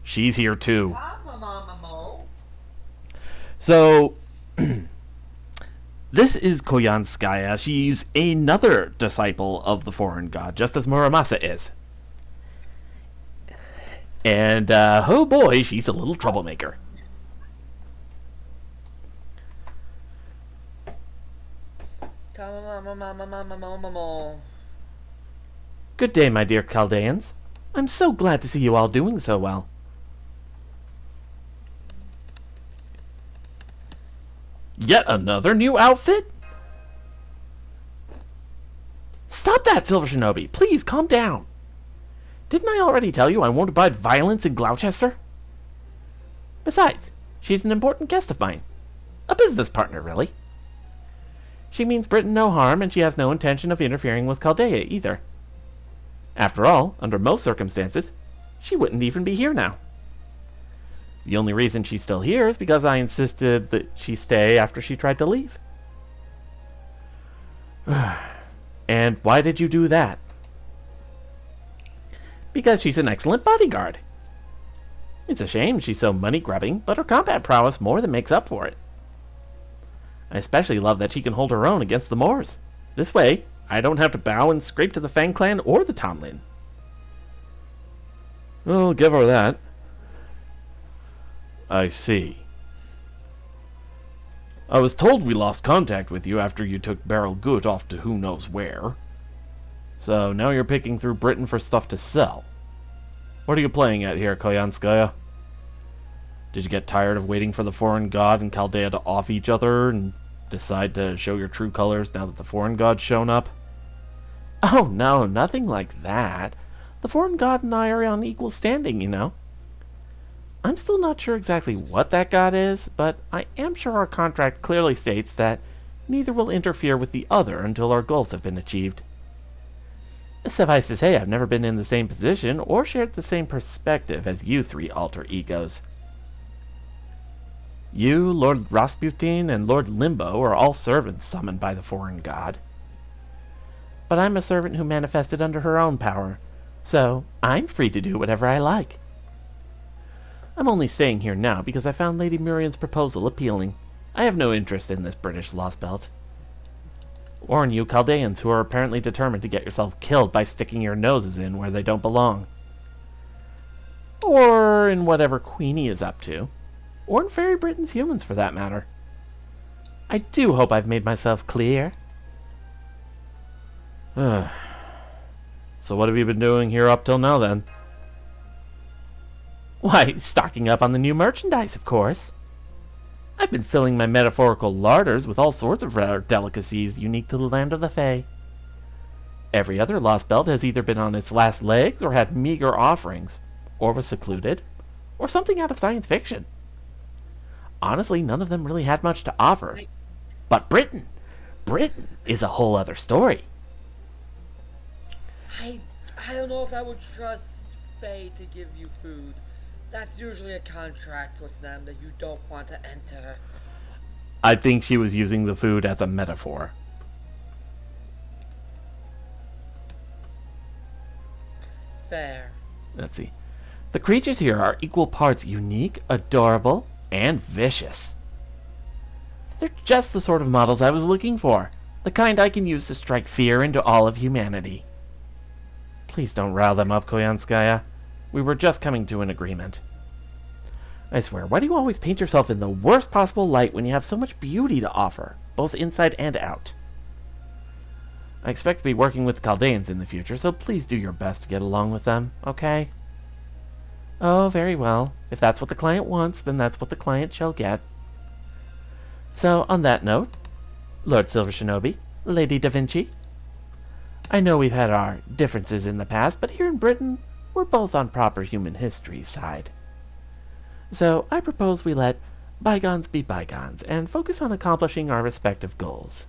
She's here too. So, this is Koyanskaya. She's another disciple of the foreign god, just as Muramasa is. And, oh boy, she's a little troublemaker. Good day, my dear Chaldeans. I'm so glad to see you all doing so well. Yet another new outfit? Stop that, Silver Shinobi. Please, calm down. Didn't I already tell you I won't abide violence in Gloucester? Besides, she's an important guest of mine. A business partner, really. She means Britain no harm, and she has no intention of interfering with Chaldea either. After all, under most circumstances, she wouldn't even be here now. The only reason she's still here is because I insisted that she stay after she tried to leave. And why did you do that? Because she's an excellent bodyguard. It's a shame she's so money-grubbing, but her combat prowess more than makes up for it. I especially love that she can hold her own against the Moors. This way, I don't have to bow and scrape to the Fang clan or the Tomlin. Well, give her that. I see. I was told we lost contact with you after you took Beryl Gut off to who knows where. So now you're picking through Britain for stuff to sell. What are you playing at here, Koyanskaya? Did you get tired of waiting for the foreign god and Chaldea to off each other and decide to show your true colors now that the foreign god's shown up? Oh no, nothing like that. The foreign god and I are on equal standing, you know. I'm still not sure exactly what that god is, but I am sure our contract clearly states that neither will interfere with the other until our goals have been achieved. Suffice to say, I've never been in the same position or shared the same perspective as you three alter egos. You, Lord Rasputin, and Lord Limbo are all servants summoned by the foreign god. But I'm a servant who manifested under her own power, so I'm free to do whatever I like. I'm only staying here now because I found Lady Murian's proposal appealing. I have no interest in this British lost belt. Warn you Chaldeans who are apparently determined to get yourselves killed by sticking your noses in where they don't belong. Or in whatever Queenie is up to. Or in Fairy Britain's humans, for that matter. I do hope I've made myself clear. So what have you been doing here up till now, then? Why, stocking up on the new merchandise, of course. I've been filling my metaphorical larders with all sorts of rare delicacies unique to the land of the Fae. Every other lost belt has either been on its last legs or had meager offerings, or was secluded, or something out of science fiction. Honestly, none of them really had much to offer. But Britain is a whole other story. I don't know if I would trust Faye to give you food. That's usually a contract with them that you don't want to enter. I think she was using the food as a metaphor. Fair. Let's see. The creatures here are equal parts unique, adorable, and vicious. They're just the sort of models I was looking for. The kind I can use to strike fear into all of humanity. Please don't rile them up, Koyanskaya. We were just coming to an agreement. I swear, why do you always paint yourself in the worst possible light when you have so much beauty to offer, both inside and out? I expect to be working with the Chaldeans in the future, so please do your best to get along with them, okay? Oh, very well. If that's what the client wants, then that's what the client shall get. So, on that note, Lord Silver Shinobi, Lady Da Vinci, I know we've had our differences in the past, but here in Britain, we're both on proper human history's side. So I propose we let bygones be bygones and focus on accomplishing our respective goals.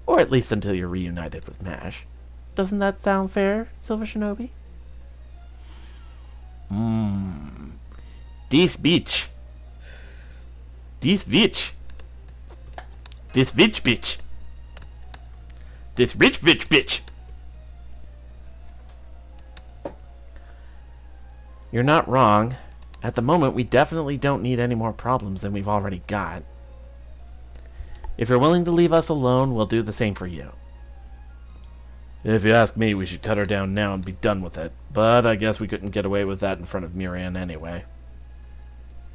Or at least until you're reunited with MASH. Doesn't that sound fair, Silver Shinobi? This bitch. This bitch. This bitch bitch. This rich bitch. You're not wrong. At the moment, we definitely don't need any more problems than we've already got. If you're willing to leave us alone, we'll do the same for you. If you ask me, we should cut her down now and be done with it. But I guess we couldn't get away with that in front of Murian anyway.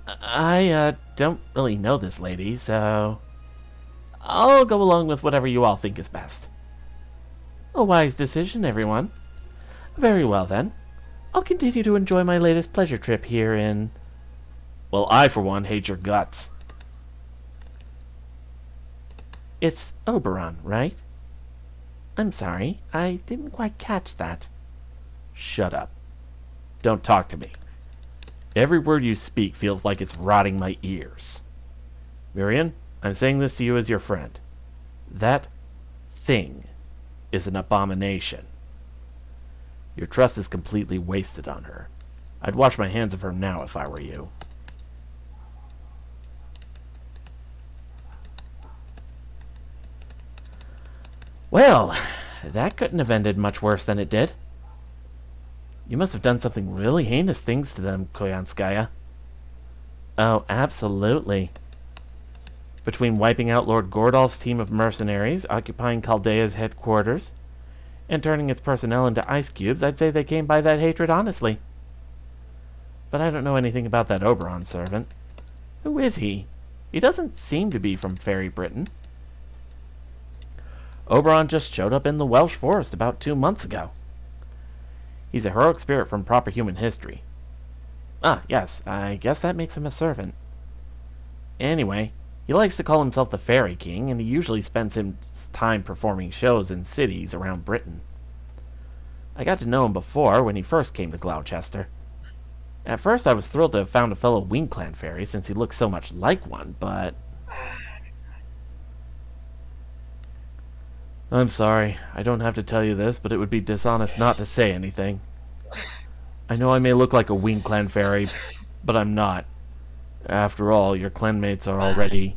I don't really know this lady, so I'll go along with whatever you all think is best. A wise decision, everyone. Very well, then. I'll continue to enjoy my latest pleasure trip here in... Well, I, for one, hate your guts. It's Oberon, right? I'm sorry, I didn't quite catch that. Shut up. Don't talk to me. Every word you speak feels like it's rotting my ears. Miriam, I'm saying this to you as your friend. That thing is an abomination. Your trust is completely wasted on her. I'd wash my hands of her now if I were you. Well, that couldn't have ended much worse than it did. You must have done something really heinous things to them, Koyanskaya. Oh, absolutely. Between wiping out Lord Gordolf's team of mercenaries, occupying Chaldea's headquarters, and turning its personnel into ice cubes, I'd say they came by that hatred honestly. But I don't know anything about that Oberon servant. Who is he? He doesn't seem to be from Fairy Britain. Oberon just showed up in the Welsh forest about 2 months ago. He's a heroic spirit from proper human history. Ah, yes, I guess that makes him a servant. Anyway, he likes to call himself the Fairy King, and he usually spends his time performing shows in cities around Britain. I got to know him before, when he first came to Gloucester. At first I was thrilled to have found a fellow Wing-Clan fairy, since he looked so much like one, but... I'm sorry, I don't have to tell you this, but it would be dishonest not to say anything. I know I may look like a Wing-Clan fairy, but I'm not. After all, your clanmates are already...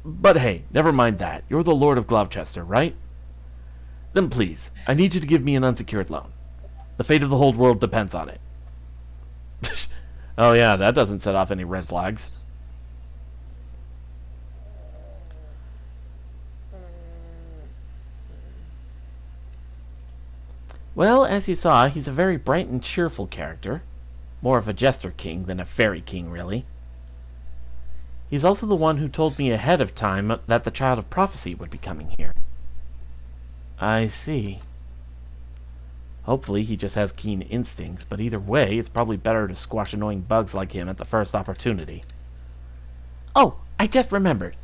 But hey, never mind that. You're the Lord of Gloucester, right? Then please, I need you to give me an unsecured loan. The fate of the whole world depends on it. Oh yeah, that doesn't set off any red flags. Well, as you saw, he's a very bright and cheerful character. More of a jester king than a fairy king, really. He's also the one who told me ahead of time that the Child of Prophecy would be coming here. I see. Hopefully he just has keen instincts, but either way, it's probably better to squash annoying bugs like him at the first opportunity. Oh, I just remembered.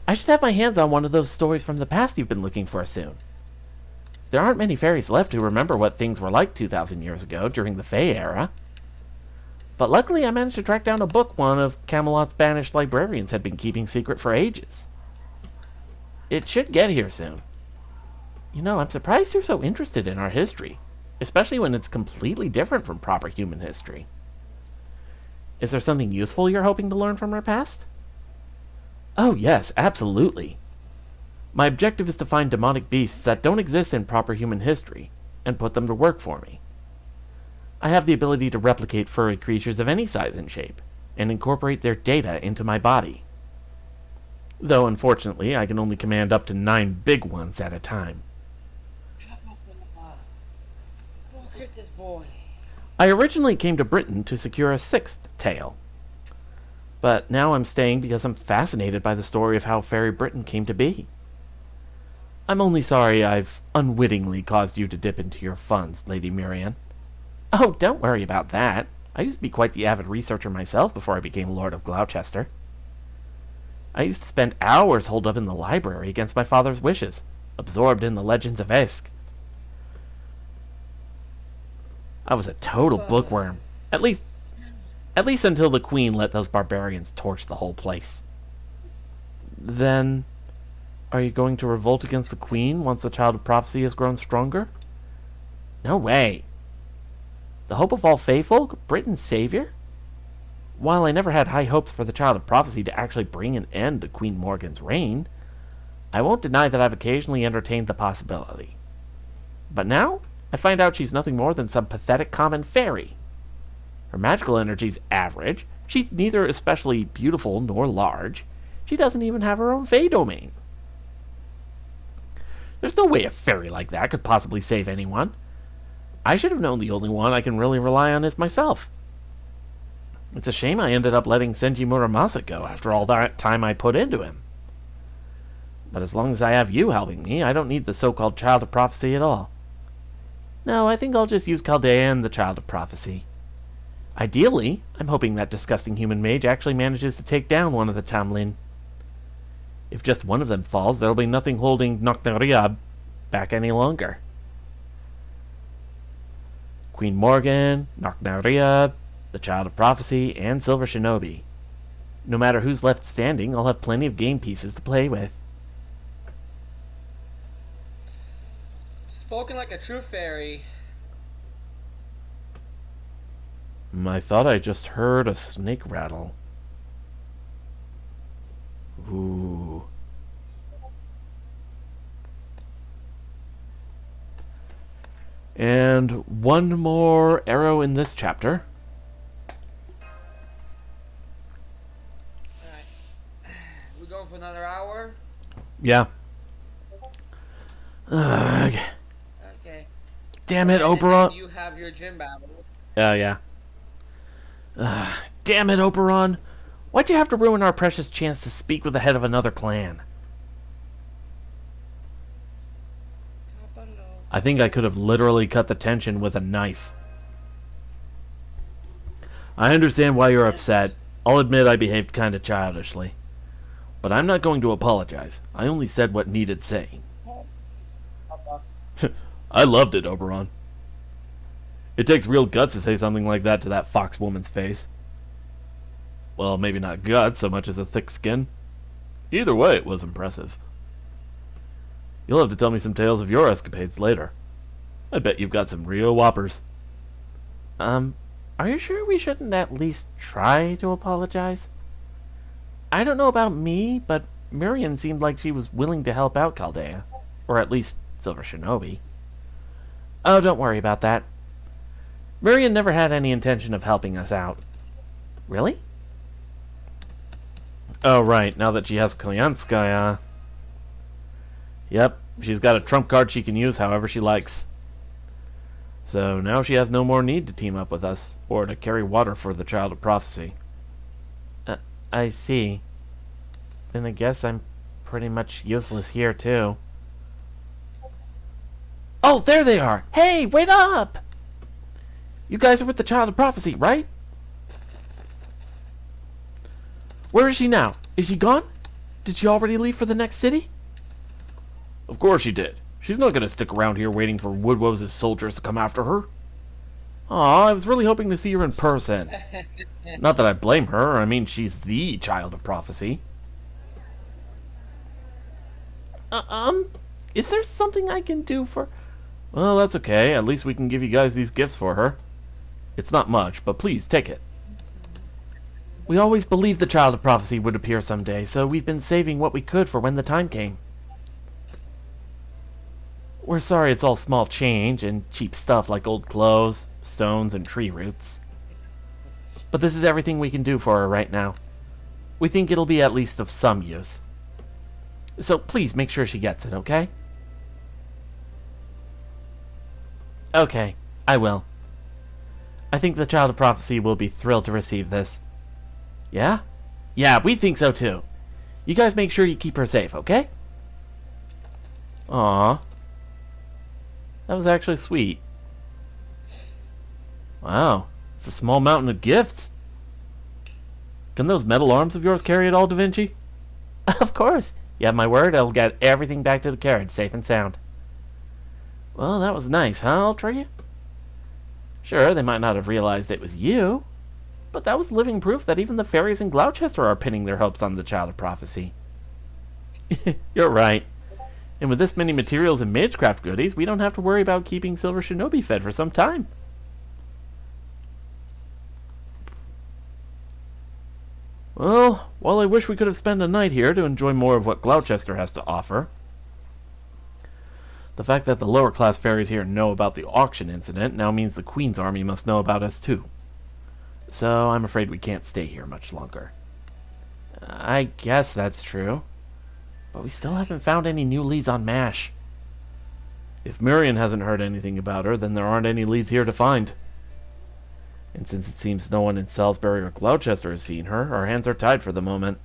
I should have my hands on one of those stories from the past you've been looking for soon. There aren't many fairies left who remember what things were like 2,000 years ago during the Fae era. But luckily I managed to track down a book one of Camelot's banished librarians had been keeping secret for ages. It should get here soon. You know, I'm surprised you're so interested in our history, especially when it's completely different from proper human history. Is there something useful you're hoping to learn from our past? Oh yes, absolutely. My objective is to find demonic beasts that don't exist in proper human history, and put them to work for me. I have the ability to replicate furry creatures of any size and shape, and incorporate their data into my body. Though, unfortunately, I can only command up to 9 big ones at a time. Look at this boy. I originally came to Britain to secure a 6th tail. But now I'm staying because I'm fascinated by the story of how Fairy Britain came to be. I'm only sorry I've unwittingly caused you to dip into your funds, Lady Mirian. Oh, don't worry about that. I used to be quite the avid researcher myself before I became Lord of Gloucester. I used to spend hours holed up in the library against my father's wishes, absorbed in the legends of Esk. I was a total bookworm, at least until the Queen let those barbarians torch the whole place. Then, are you going to revolt against the Queen once the Child of Prophecy has grown stronger? No way. The hope of all faithful, Britain's savior? While I never had high hopes for the Child of Prophecy to actually bring an end to Queen Morgan's reign, I won't deny that I've occasionally entertained the possibility. But now, I find out she's nothing more than some pathetic common fairy. Her magical energy's average, she's neither especially beautiful nor large, she doesn't even have her own Fey domain. There's no way a fairy like that could possibly save anyone. I should have known the only one I can really rely on is myself. It's a shame I ended up letting Senji Muramasa go after all that time I put into him. But as long as I have you helping me, I don't need the so-called Child of Prophecy at all. No, I think I'll just use Chaldea and the Child of Prophecy. Ideally, I'm hoping that disgusting human mage actually manages to take down one of the Tamlin. If just one of them falls, there'll be nothing holding Noctariab back any longer. Queen Morgan, Noctariab, the Child of Prophecy, and Silver Shinobi. No matter who's left standing, I'll have plenty of game pieces to play with. Spoken like a true fairy. I thought I just heard a snake rattle. Ooh. And one more arrow in this chapter. Alright. We going for another hour? Yeah. Ugh. Okay. Damn it, And Oberon. then you have your gym battle. Yeah. Damn it, Oberon. Why'd you have to ruin our precious chance to speak with the head of another clan? I think I could have literally cut the tension with a knife. I understand why you're upset. I'll admit I behaved kind of childishly. But I'm not going to apologize. I only said what needed saying. I loved it, Oberon. It takes real guts to say something like that to that fox woman's face. Well, maybe not guts so much as a thick skin. Either way, it was impressive. You'll have to tell me some tales of your escapades later. I bet you've got some real whoppers. Are you sure we shouldn't at least try to apologize? I don't know about me, but Miriam seemed like she was willing to help out Chaldea. Or at least Silver Shinobi. Oh, don't worry about that. Miriam never had any intention of helping us out. Really? Oh, right. Now that she has Klyanskaya. Yep, she's got a trump card she can use however she likes. So now she has no more need to team up with us, or to carry water for the Child of Prophecy. I see. Then I guess I'm pretty much useless here, too. Oh, there they are! Hey, wait up! You guys are with the Child of Prophecy, right? Where is she now? Is she gone? Did she already leave for the next city? Of course she did. She's not going to stick around here waiting for Woodwose' soldiers to come after her. Aw, I was really hoping to see her in person. Not that I blame her. I mean, she's the Child of Prophecy. Is there something I can do for... Well, that's okay. At least we can give you guys these gifts for her. It's not much, but please, take it. We always believed the Child of Prophecy would appear someday, so we've been saving what we could for when the time came. We're sorry it's all small change and cheap stuff like old clothes, stones, and tree roots. But this is everything we can do for her right now. We think it'll be at least of some use. So please make sure she gets it, okay? Okay, I will. I think the Child of Prophecy will be thrilled to receive this. Yeah? Yeah, we think so too. You guys make sure you keep her safe, okay? Aww. That was actually sweet. Wow, it's a small mountain of gifts. Can those metal arms of yours carry it all, Da Vinci? Of course. You have my word, I'll get everything back to the carriage safe and sound. Well, that was nice, huh, Ultria? Sure, they might not have realized it was you, but that was living proof that even the fairies in Gloucester are pinning their hopes on the Child of Prophecy. You're right. And with this many materials and magecraft goodies, we don't have to worry about keeping Silver Shinobi fed for some time. Well, while I wish we could have spent a night here to enjoy more of what Gloucester has to offer, the fact that the lower class fairies here know about the auction incident now means the Queen's army must know about us too. So I'm afraid we can't stay here much longer. I guess that's true. But we still haven't found any new leads on MASH. If Miriam hasn't heard anything about her, then there aren't any leads here to find. And since it seems no one in Salisbury or Gloucester has seen her, our hands are tied for the moment.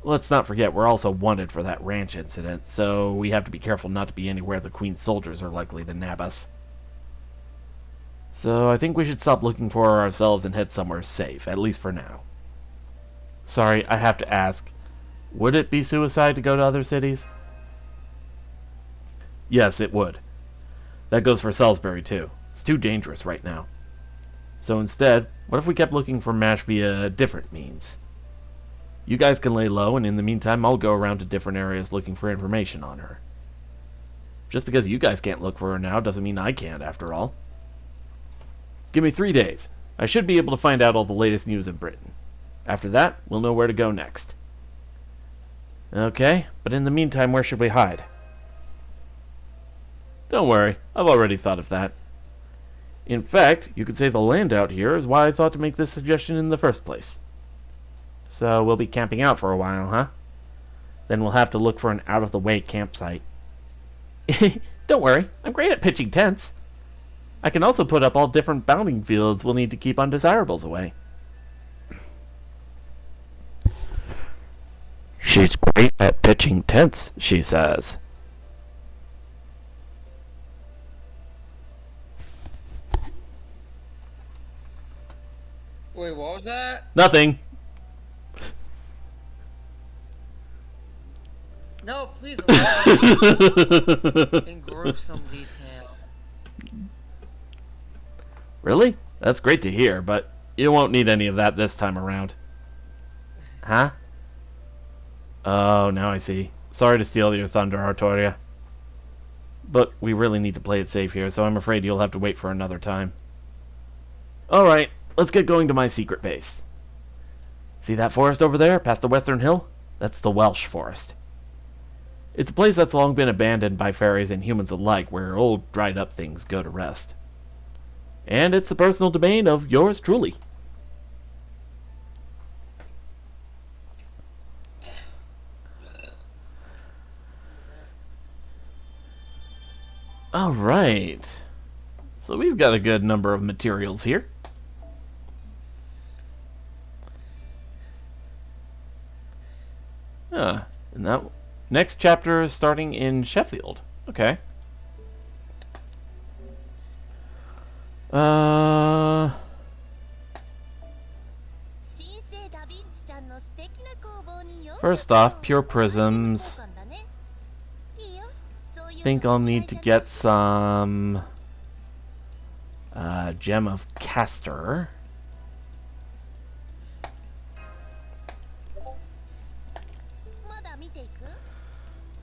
Let's not forget we're also wanted for that ranch incident, so we have to be careful not to be anywhere the Queen's soldiers are likely to nab us. So I think we should stop looking for her ourselves and head somewhere safe, at least for now. Sorry, I have to ask. Would it be suicide to go to other cities? Yes, it would. That goes for Salisbury, too. It's too dangerous right now. So instead, what if we kept looking for MASH via different means? You guys can lay low, and in the meantime, I'll go around to different areas looking for information on her. Just because you guys can't look for her now doesn't mean I can't, after all. Give me 3 days. I should be able to find out all the latest news in Britain. After that, we'll know where to go next. Okay, but in the meantime, where should we hide? Don't worry, I've already thought of that. In fact, you could say the land out here is why I thought to make this suggestion in the first place. So we'll be camping out for a while, huh? Then we'll have to look for an out-of-the-way campsite. Don't worry, I'm great at pitching tents. I can also put up all different bounding fields we'll need to keep undesirables away. She's great at pitching tents, she says. Wait, what was that? Nothing. No, please elaborate in gruesome detail. Really? That's great to hear, but you won't need any of that this time around. Huh? Oh, now I see. Sorry to steal your thunder, Artoria. But we really need to play it safe here, so I'm afraid you'll have to wait for another time. Alright, let's get going to my secret base. See that forest over there, past the western hill? That's the Welsh Forest. It's a place that's long been abandoned by fairies and humans alike, where old, dried-up things go to rest. And it's the personal domain of yours truly. Alright. So we've got a good number of materials here. And that next chapter is starting in Sheffield. Okay. First off, pure prisms. Think I'll need to get some gem of castor.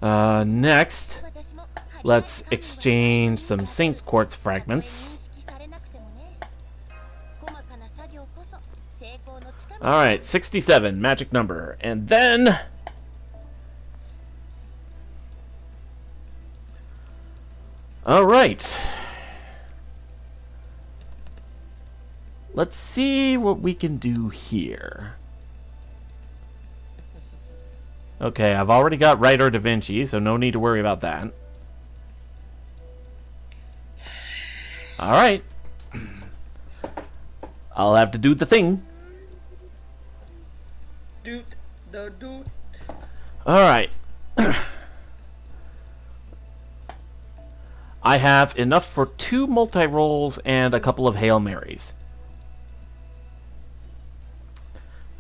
Next, let's exchange some Saint's Quartz fragments. Alright, 67, magic number. And then... Alright. Let's see what we can do here. Okay, I've already got Writer Da Vinci, so no need to worry about that. Alright. I'll have to do the thing. Doot, the doot. Alright. I have enough for 2 multi-rolls and a couple of Hail Marys.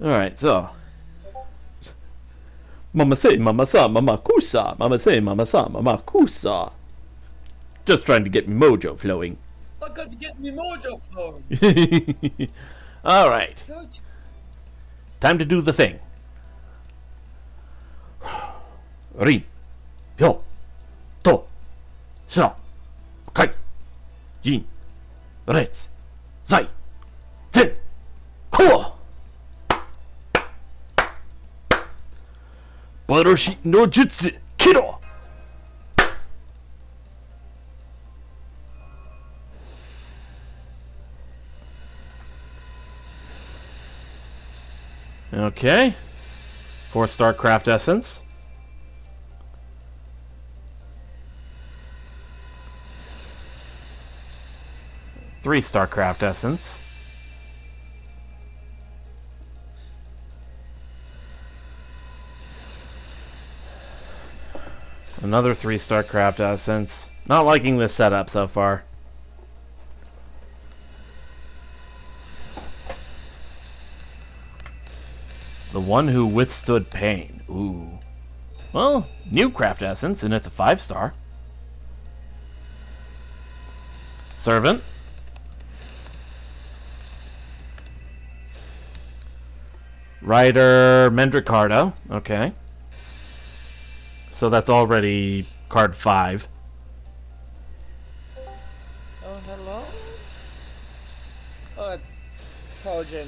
Alright, so... Mama say, mama sa, mama kusa. Mama say, mama sa, mama kusa. Just trying to get mojo flowing. I got to get me mojo flowing. Alright. Time to do the thing. Rin. Yo. To. Sha. Kai. Jin. Rets. Zai. Zen. Ko. Baroshi no Jutsu. Kiro. Okay. 4-star craft essence. Three-star craft essence. Another 3-star craft essence. Not liking this setup so far. The one who withstood pain. Ooh. Well, new craft essence, and it's a 5-star. Servant. Rider Mendricardo. Okay. So that's already card 5. Oh, it's Trojan.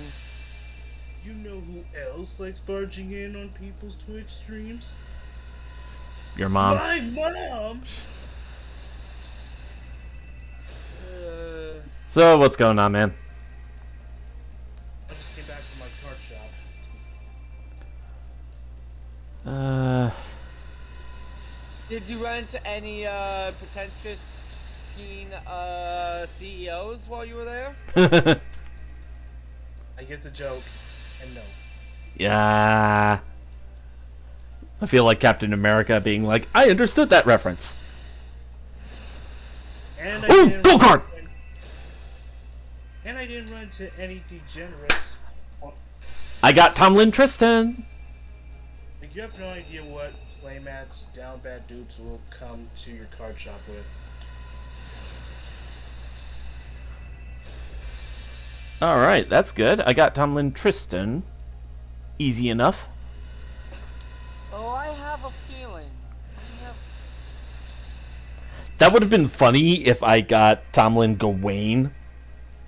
You know who else likes barging in on people's Twitch streams? Your mom. My mom! So, what's going on, man? I just came back from my card shop. Did you run into any pretentious teen CEOs while you were there? I get the joke, and no. Yeah. I feel like Captain America being like, I understood that reference. And I Ooh, didn't go run card! into any- And I didn't run into any degenerates. I got Tomlin Tristan. Like, you have no idea what playmats down bad dudes will come to your card shop with. Alright, that's good. I got Tomlin Tristan. Easy enough. Oh, I have a feeling. That would have been funny if I got Tomlin Gawain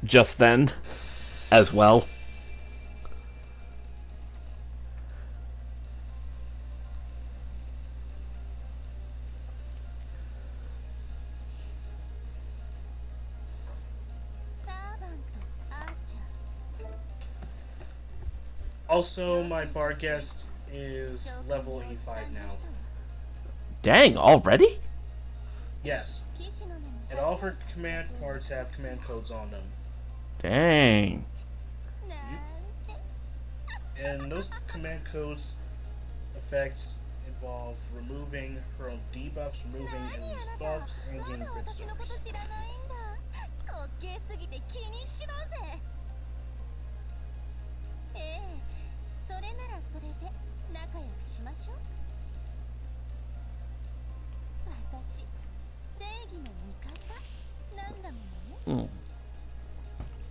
just then as well. Also, my bar guest is level 85 now. Dang, already? Yes. And all of her command cards have command codes on them. Dang. And those command codes effects involve removing her own debuffs, removing enemies' buffs, and gaining crit stars.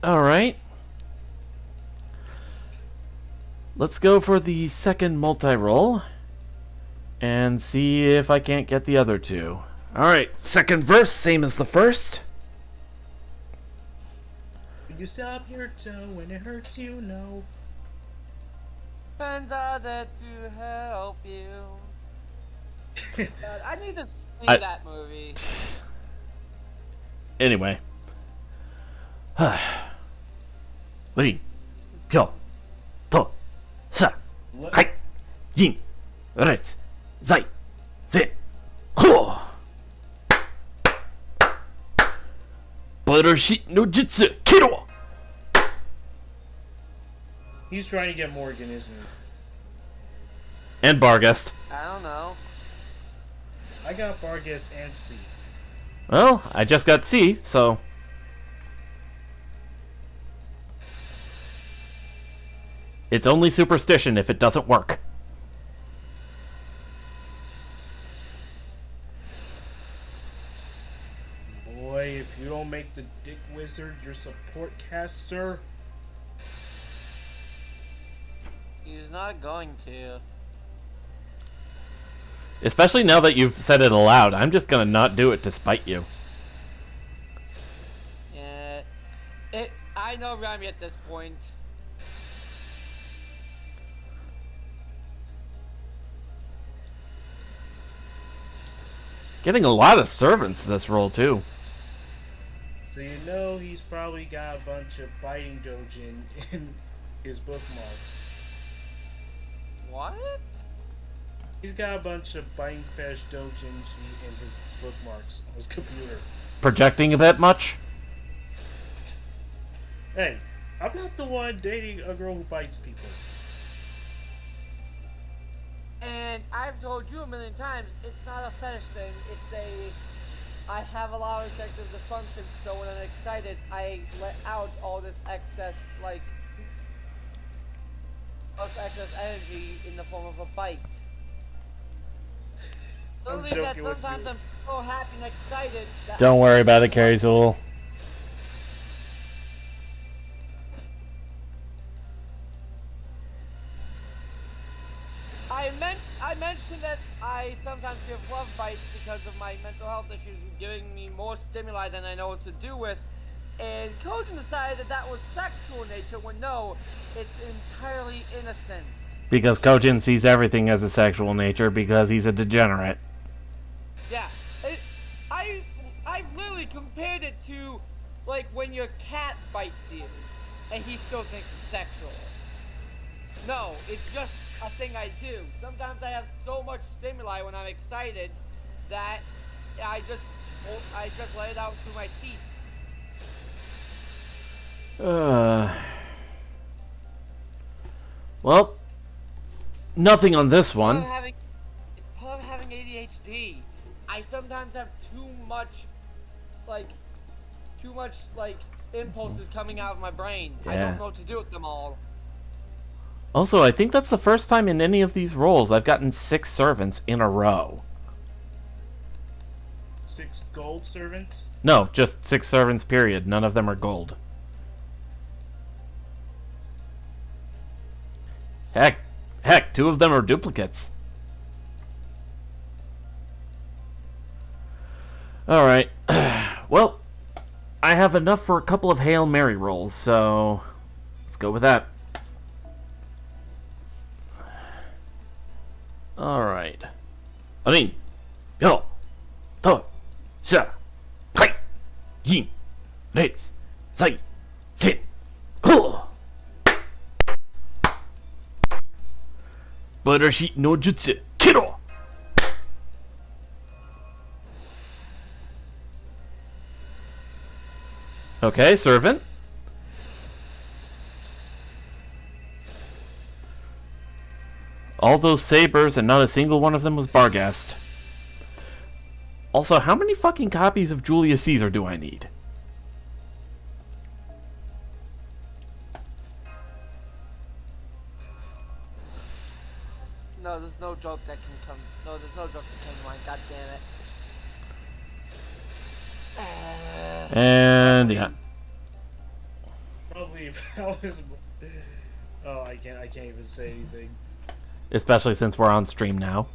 Alright. Let's go for the second multi-roll and see if I can't get the other two. Alright, second verse, same as the first. You stop your toe when it hurts, you know. Friends are there to help you. God, I need to see that movie. Anyway. リ、今日、と、さ、はい、イン、レッツ、ザイ、ゼ、ほう。バルシの術、キロ He's trying to get Morgan, isn't he? And Bargest. I don't know. I got Bargus and C. Well, I just got C, so... It's only superstition if it doesn't work. Boy, if you don't make the Dick Wizard your support caster... He's not going to. Especially now that you've said it aloud, I'm just gonna not do it to spite you. Yeah. I know Remy at this point. Getting a lot of servants this roll, too. So you know he's probably got a bunch of biting dojin in his bookmarks. What? He's got a bunch of biting fetish dojinji in his bookmarks on his computer. Projecting a bit much? Hey, I'm not the one dating a girl who bites people. And I've told you a million times, it's not a fetish thing, I have a lot of executive dysfunction, so when I'm excited, I let out all this excess, excess energy in the form of a bite. Literally that sometimes I'm so happy and excited that Don't worry about it, Carrie Zool. I mentioned that I sometimes give love bites because of my mental health issues, giving me more stimuli than I know what to do with. And Kojin decided that that was sexual in nature when no, it's entirely innocent. Because Kojin sees everything as a sexual nature because he's a degenerate. Yeah, I've literally compared it to like when your cat bites you and he still thinks it's sexual. No, it's just a thing I do. Sometimes I have so much stimuli when I'm excited that I just let it out through my teeth. Well, nothing on this one. It's part of having ADHD. I sometimes have too much impulses coming out of my brain. I Yeah. don't know what to do with them all. Also, I think that's the first time in any of these roles I've gotten 6 servants in a row. 6 gold servants? No, just 6 servants, period. None of them are gold. Heck, 2 of them are duplicates. Alright. Well, I have enough for a couple of Hail Mary rolls, so let's go with that. Alright. Yo, to, sha, hai, yin, let's, sai, sin, ho. Barashi no jutsu, kiro. Okay, servant. All those sabers and not a single one of them was Barghest. Also, how many fucking copies of Julius Caesar do I need? No, there's no joke that can come. No, there's no joke that can mind. God damn it. And yeah. Probably if I was. Oh, I can't even say anything. Especially since we're on stream now.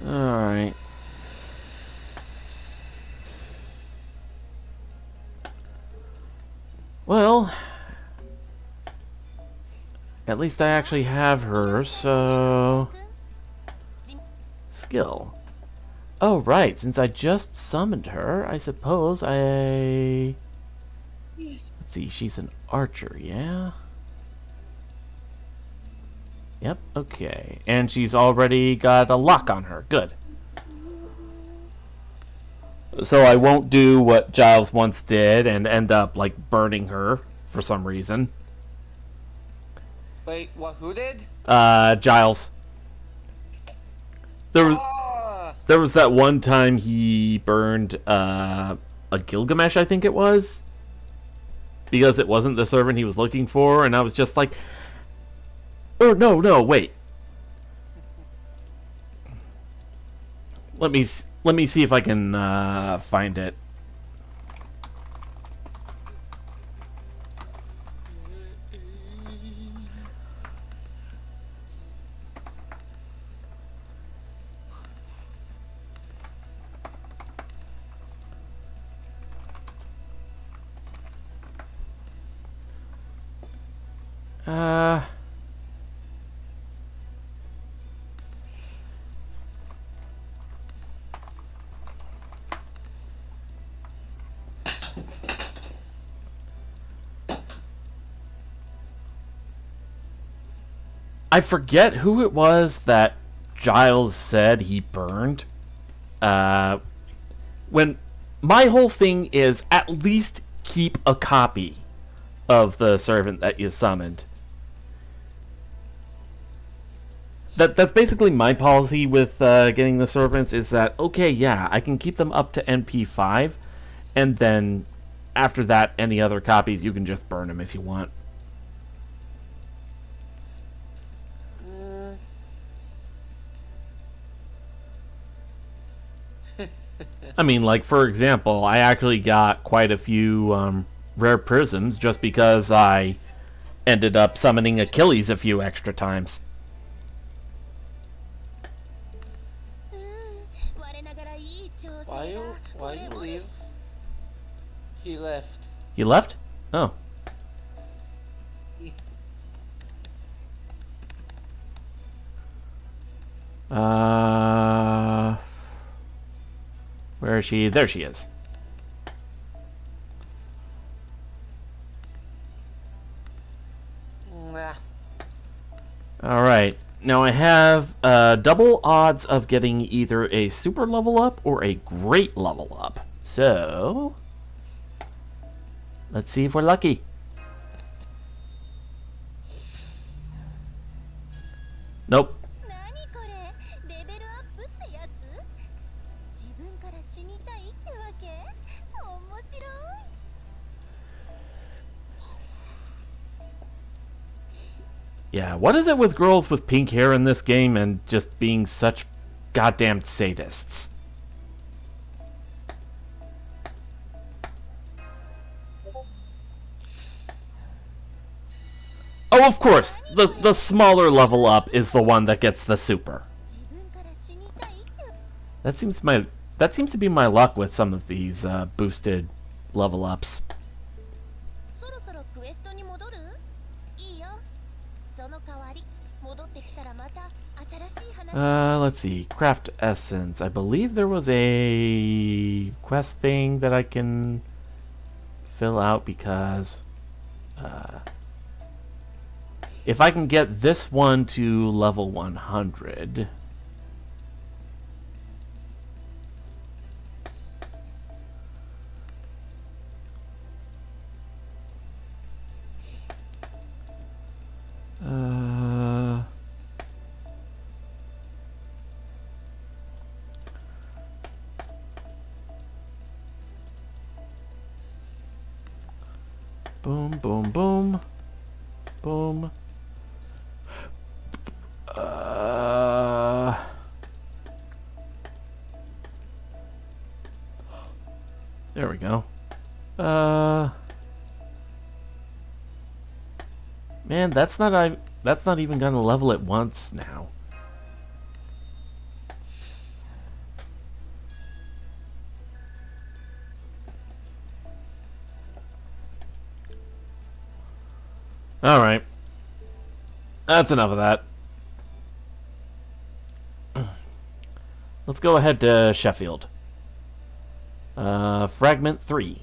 Alright. Well, at least I actually have her, so... Skill. Oh, right, since I just summoned her, I suppose I... Let's see, she's an archer, yeah? Yep, okay. And she's already got a lock on her. Good. So I won't do what Giles once did and end up, like, burning her for some reason. Wait, what? Who did? Giles. There was that one time he burned, a Gilgamesh, I think it was. Because it wasn't the servant he was looking for, and I was just like... Oh, no, wait. Let me see if I can find it. I forget who it was that Giles said he burned. When my whole thing is at least keep a copy of the servant that you summoned. That's basically my policy with getting the servants, is that, okay, yeah, I can keep them up to NP5, and then after that, any other copies, you can just burn them if you want. I mean, like, for example, I actually got quite a few rare prisms just because I ended up summoning Achilles a few extra times. Why you leave? He left. He left? Oh. Where is she? There she is. Nah. Alright. Now I have double odds of getting either a super level up or a great level up. So, let's see if we're lucky. Nope. Yeah, what is it with girls with pink hair in this game and just being such goddamn sadists? Oh, of course, the smaller level up is the one that gets the super. That seems to be my luck with some of these boosted level ups. Let's see. Craft essence. I believe there was a quest thing that I can fill out because if I can get this one to level 100. Boom, boom, boom. Boom. There we go. Man, that's not even gonna level it once now. Alright. That's enough of that. Let's go ahead to Sheffield. Fragment 3.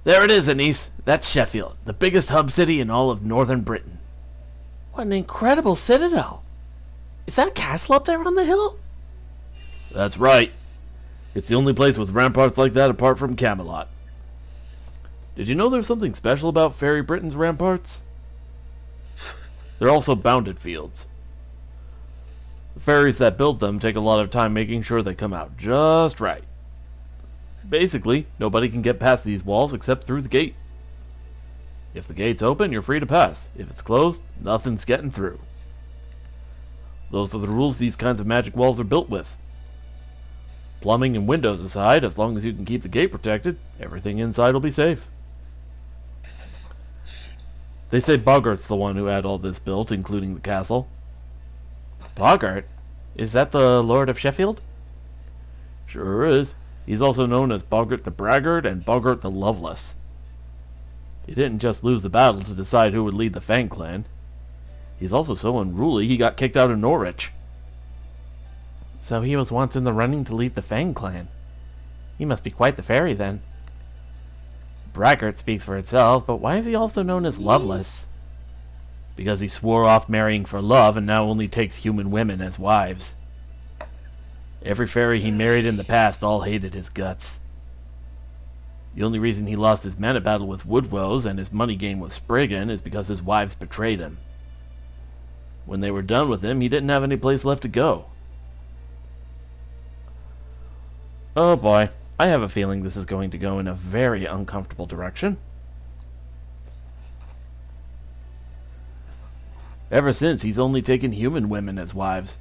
There it is, Anise. That's Sheffield, the biggest hub city in all of northern Britain. What an incredible citadel. Is that a castle up there on the hill? That's right. It's the only place with ramparts like that apart from Camelot. Did you know there's something special about Fairy Britain's ramparts? They're also bounded fields. The fairies that build them take a lot of time making sure they come out just right. Basically, nobody can get past these walls except through the gate. If the gate's open, you're free to pass. If it's closed, nothing's getting through. Those are the rules these kinds of magic walls are built with. Plumbing and windows aside, as long as you can keep the gate protected, everything inside will be safe. They say Boggart's the one who had all this built, including the castle. Boggart? Is that the Lord of Sheffield? Sure is. He's also known as Boggart the Braggart and Boggart the Loveless. He didn't just lose the battle to decide who would lead the Fang clan. He's also so unruly he got kicked out of Norwich. So he was once in the running to lead the Fang clan. He must be quite the fairy then. Braggart speaks for itself, but why is he also known as Loveless? Because he swore off marrying for love and now only takes human women as wives. Every fairy he married in the past all hated his guts. The only reason he lost his men at battle with Woodwose and his money game with Spriggan is because his wives betrayed him. When they were done with him, he didn't have any place left to go. Oh boy, I have a feeling this is going to go in a very uncomfortable direction. Ever since, he's only taken human women as wives.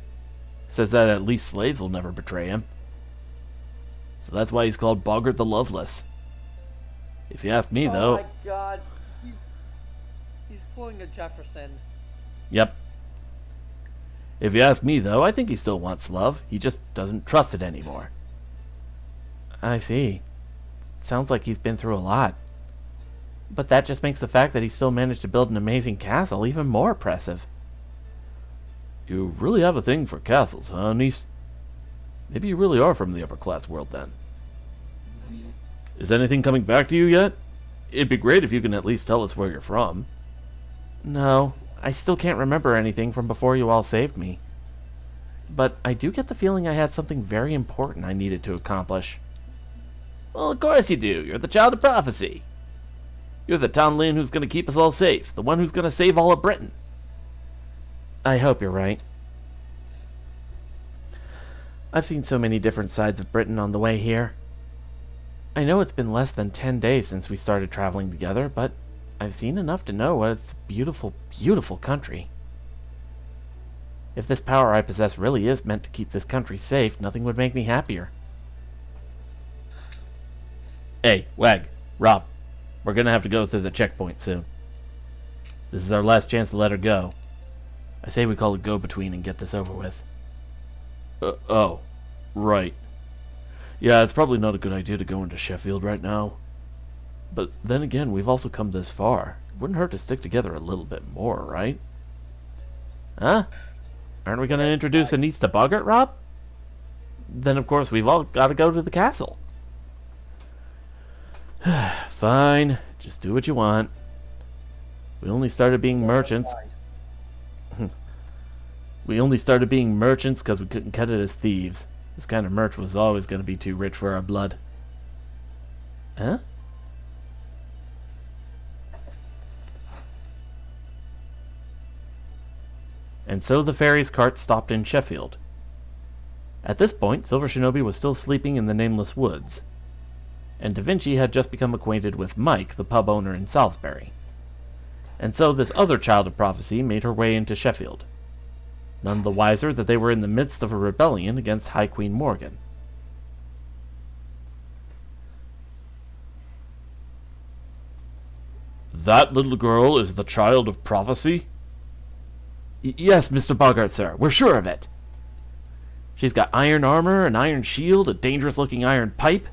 Says that at least slaves will never betray him. So that's why he's called Bogart the Loveless. If you ask me, though... Oh my god. He's pulling a Jefferson. Yep. If you ask me, though, I think he still wants love. He just doesn't trust it anymore. I see. Sounds like he's been through a lot. But that just makes the fact that he still managed to build an amazing castle even more impressive. You really have a thing for castles, huh, niece? Maybe you really are from the upper-class world, then. Is anything coming back to you yet? It'd be great if you can at least tell us where you're from. No, I still can't remember anything from before you all saved me. But I do get the feeling I had something very important I needed to accomplish. Well, of course you do. You're the child of prophecy. You're the Tomlin who's going to keep us all safe. The one who's going to save all of Britain. I hope you're right. I've seen so many different sides of Britain on the way here. I know it's been less than 10 days since we started traveling together, but I've seen enough to know what it's a beautiful, beautiful country. If this power I possess really is meant to keep this country safe, nothing would make me happier. Hey, Wag, Rob, we're going to have to go through the checkpoint soon. This is our last chance to let her go. I say we call it go-between and get this over with. Oh, right. Yeah, it's probably not a good idea to go into Sheffield right now. But then again, we've also come this far. It wouldn't hurt to stick together a little bit more, right? Huh? Aren't we going to introduce Anise to Bogart, Rob? Then, of course, we've all got to go to the castle. Fine, just do what you want. We only started being merchants. We only started being merchants because we couldn't cut it as thieves. This kind of merch was always going to be too rich for our blood. Huh? And so the ferry's cart stopped in Sheffield. At this point, Silver Shinobi was still sleeping in the nameless woods, and Da Vinci had just become acquainted with Mike, the pub owner in Salisbury. And so this other child of prophecy made her way into Sheffield, none the wiser that they were in the midst of a rebellion against High Queen Morgan. That little girl is the child of prophecy? Yes, Mr. Bogart, sir. We're sure of it. She's got iron armor, an iron shield, a dangerous-looking iron pipe,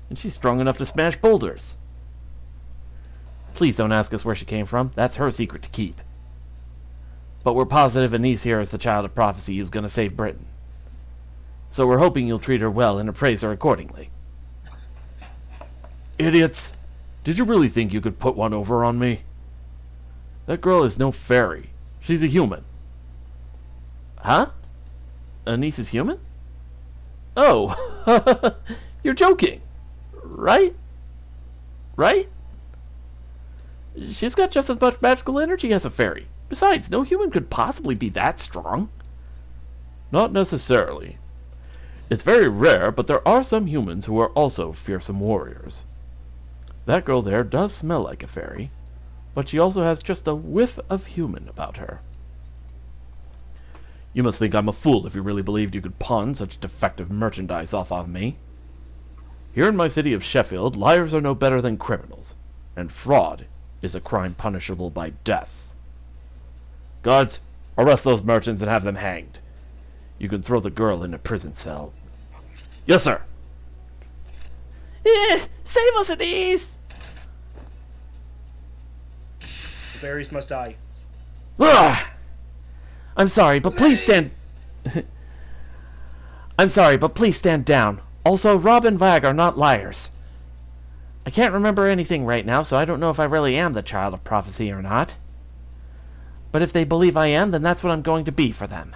and she's strong enough to smash boulders. Please don't ask us where she came from. That's her secret to keep. But we're positive Anise here is the child of prophecy who's going to save Britain. So we're hoping you'll treat her well and appraise her accordingly. Idiots! Did you really think you could put one over on me? That girl is no fairy. She's a human. Huh? Anise is human? Oh, you're joking, right? Right? She's got just as much magical energy as a fairy. Besides, no human could possibly be that strong. Not necessarily. It's very rare, but there are some humans who are also fearsome warriors. That girl there does smell like a fairy, but she also has just a whiff of human about her. You must think I'm a fool if you really believed you could pawn such defective merchandise off of me. Here in my city of Sheffield, liars are no better than criminals, and fraud is a crime punishable by death. Guards, arrest those merchants and have them hanged. You can throw the girl in a prison cell. Yes, sir. Save us, Anise! The fairies must die. Ah! I'm sorry, but please stand... I'm sorry, but please stand down. Also, Rob and Vag are not liars. I can't remember anything right now, so I don't know if I really am the child of prophecy or not. But if they believe I am, then that's what I'm going to be for them.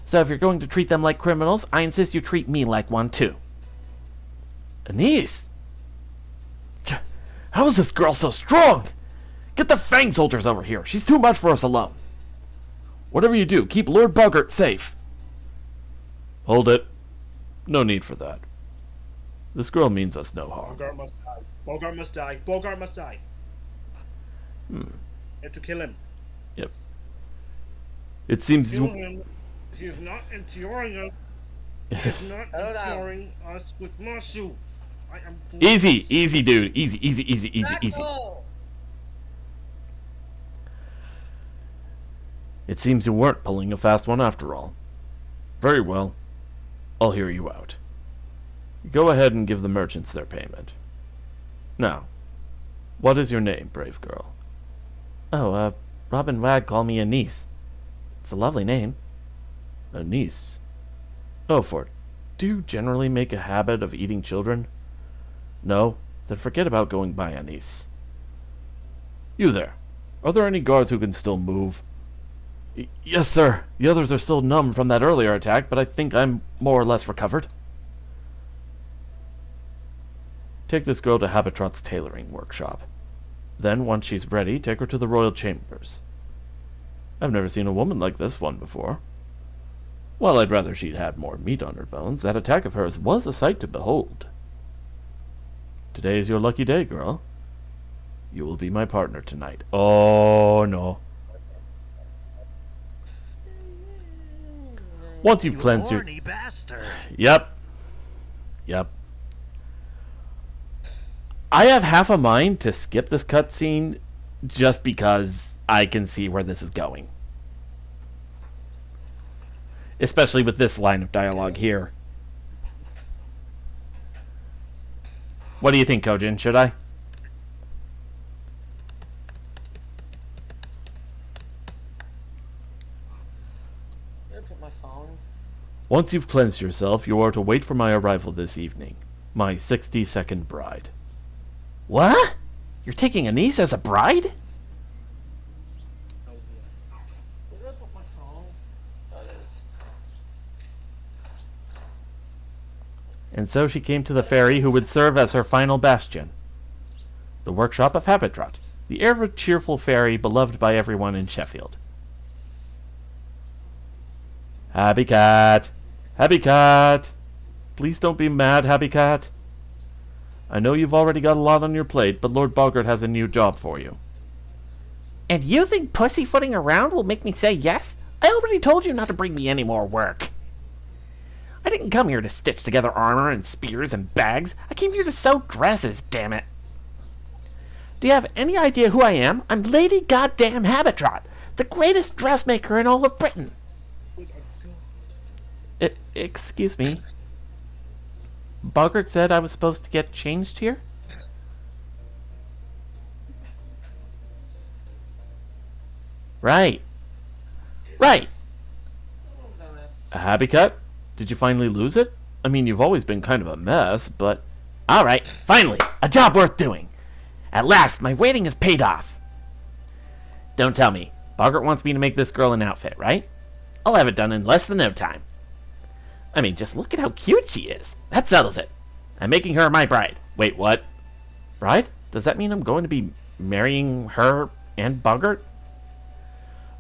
So if you're going to treat them like criminals, I insist you treat me like one too. Anise! How is this girl so strong? Get the Fang soldiers over here. She's too much for us alone. Whatever you do, keep Lord Bogart safe. Hold it. No need for that. This girl means us no harm. Bogart must die. Bogart must die. Bogart must die. You have to kill him. Yep. It seems Kill you... him. He is not entering us. He is not Hold on. entering us with muscle. I am Easy, easy, dude. Easy, easy, easy, easy, Back easy. hole. It seems you weren't pulling a fast one after all. Very well. I'll hear you out. Go ahead and give the merchants their payment. Now, what is your name, brave girl? Oh, Robin Wag called me Anise. It's a lovely name. Anise. Oh, Fort, do you generally make a habit of eating children? No? Then forget about going by Anise. You there. Are there any guards who can still move? Yes, sir. The others are still numb from that earlier attack, but I think I'm more or less recovered. Take this girl to Habitrot's tailoring workshop. Then, once she's ready, take her to the royal chambers. I've never seen a woman like this one before. While I'd rather she'd had more meat on her bones, that attack of hers was a sight to behold. Today is your lucky day, girl. You will be my partner tonight. Oh, no. Once you've cleansed your... horny bastard. Yep. Yep. I have half a mind to skip this cutscene just because I can see where this is going. Especially with this line of dialogue here. What do you think, Kojin? Should I? Put my phone. Once you've cleansed yourself, you are to wait for my arrival this evening. My 60-second bride. What? You're taking Anise as a bride? Where did I put my phone? Oh, it is. And so she came to the fairy who would serve as her final bastion. The workshop of Habitrot, the ever cheerful fairy beloved by everyone in Sheffield. Happy Cat! Happy Cat! Please don't be mad, Happy Cat. I know you've already got a lot on your plate, but Lord Boggart has a new job for you. And you think pussyfooting around will make me say yes? I already told you not to bring me any more work. I didn't come here to stitch together armor and spears and bags. I came here to sew dresses, damn it. Do you have any idea who I am? I'm Lady Goddamn Habitrot, the greatest dressmaker in all of Britain. Excuse me. Boggart said I was supposed to get changed here? Right. Right. A Happy Cat? Did you finally lose it? I mean, you've always been kind of a mess, but... Alright, finally, a job worth doing. At last, my waiting has paid off. Don't tell me. Boggart wants me to make this girl an outfit, right? I'll have it done in less than no time. I mean, just look at how cute she is. That settles it. I'm making her my bride. Wait, what? Bride? Does that mean I'm going to be marrying her and Boggart?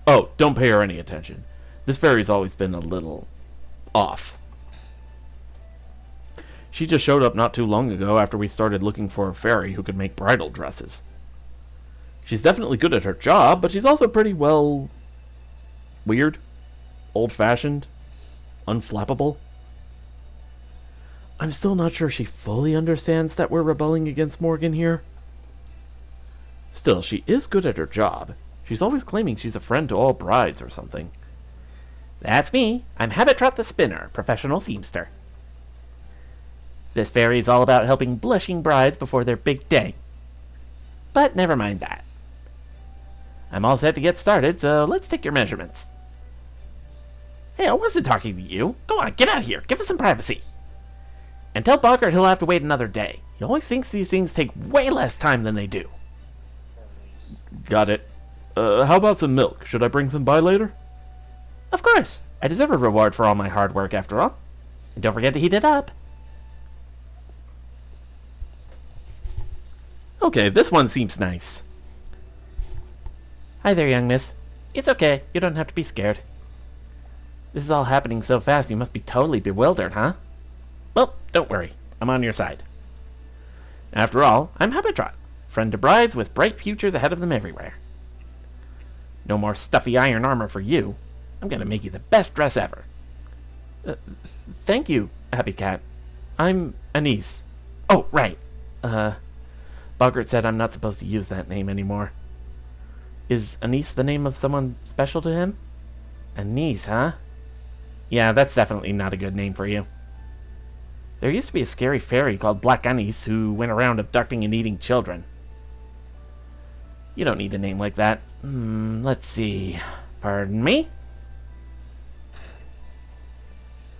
Oh, don't pay her any attention. This fairy's always been a little... off. She just showed up not too long ago after we started looking for a fairy who could make bridal dresses. She's definitely good at her job, but she's also pretty, well... weird. Old-fashioned. Unflappable. I'm still not sure she fully understands that we're rebelling against Morgan here. Still, she is good at her job. She's always claiming she's a friend to all brides or something. That's me. I'm Habitrot the Spinner, professional seamster. This fairy's all about helping blushing brides before their big day. But never mind that. I'm all set to get started, so let's take your measurements. Hey, I wasn't talking to you. Go on, get out of here. Give us some privacy. And tell Boggart he'll have to wait another day. He always thinks these things take way less time than they do. Got it. How about some milk? Should I bring some by later? Of course. I deserve a reward for all my hard work, after all. And don't forget to heat it up. Okay, this one seems nice. Hi there, young miss. It's okay. You don't have to be scared. This is all happening so fast you must be totally bewildered, huh? Well, don't worry. I'm on your side. After all, I'm Habitrot, friend to brides with bright futures ahead of them everywhere. No more stuffy iron armor for you. I'm gonna make you the best dress ever. Thank you, Happy Cat. I'm Anise. Oh, right. Boggart said I'm not supposed to use that name anymore. Is Anise the name of someone special to him? Anise, huh? Yeah, that's definitely not a good name for you. There used to be a scary fairy called Black Anise who went around abducting and eating children. You don't need a name like that. Let's see. Pardon me?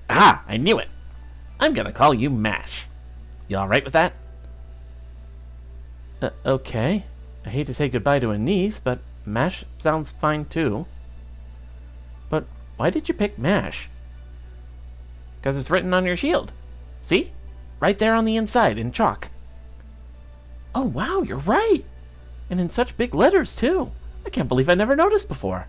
Ah, I knew it. I'm gonna call you Mash. You alright with that? Okay. I hate to say goodbye to Anise, but Mash sounds fine too. But why did you pick Mash? Because it's written on your shield. See? Right there on the inside in chalk. Oh wow, you're right. And in such big letters too. I can't believe I never noticed before.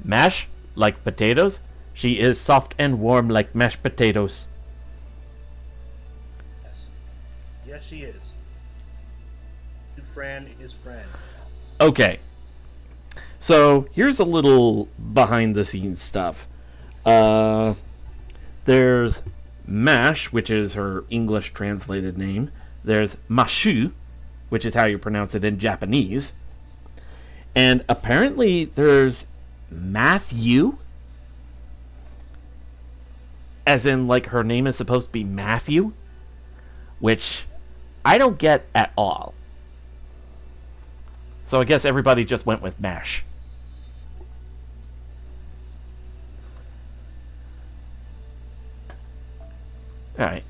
Mash, like potatoes. She is soft and warm like mashed potatoes. Yes. Yes, she is. Fran is Fran. Okay. So, here's a little behind the scenes stuff. There's Mash, which is her English translated name. There's Mashu, which is how you pronounce it in Japanese. And apparently there's Matthew, as in like her name is supposed to be Matthew, which I don't get at all. So I guess everybody just went with Mash. Alright.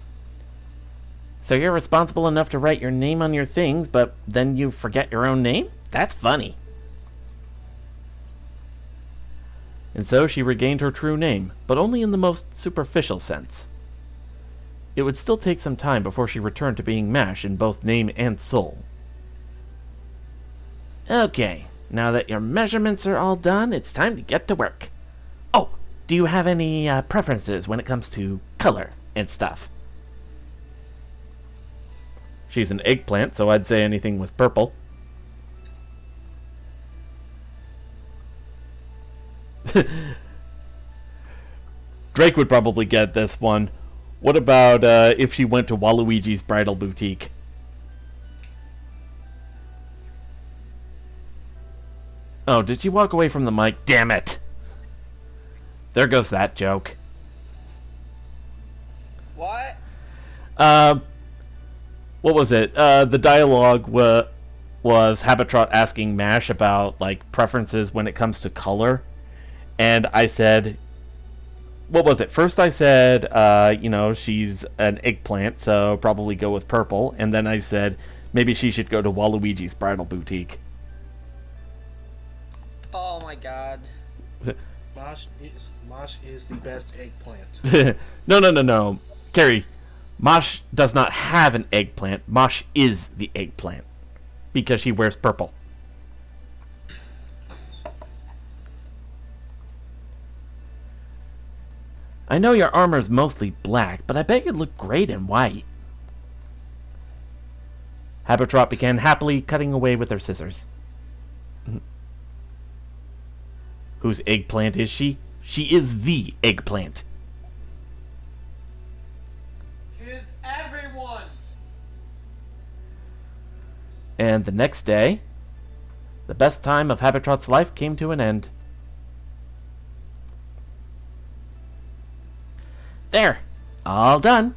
So you're responsible enough to write your name on your things, but then you forget your own name? That's funny. And so she regained her true name, but only in the most superficial sense. It would still take some time before she returned to being Mash in both name and soul. Okay, now that your measurements are all done, it's time to get to work. Oh, do you have any preferences when it comes to color and stuff? She's an eggplant, so I'd say anything with purple. Drake would probably get this one. What about if she went to Waluigi's Bridal Boutique? Oh, did she walk away from the mic? Damn it! There goes that joke. What? What was it? The dialogue was Habitrot asking Mash about like preferences when it comes to color, and I said, what was it? First I said, she's an eggplant, so probably go with purple, and then I said maybe she should go to Waluigi's Bridal Boutique. Oh my god. Mosh is the best eggplant. No. Carrie, Mosh does not have an eggplant. Mosh is the eggplant. Because she wears purple. I know your armor's mostly black, but I bet you'd look great in white. Habitrot began happily cutting away with her scissors. Whose eggplant is she? She is the eggplant. She is everyone. And the next day, the best time of Habitrot's life came to an end. There, all done.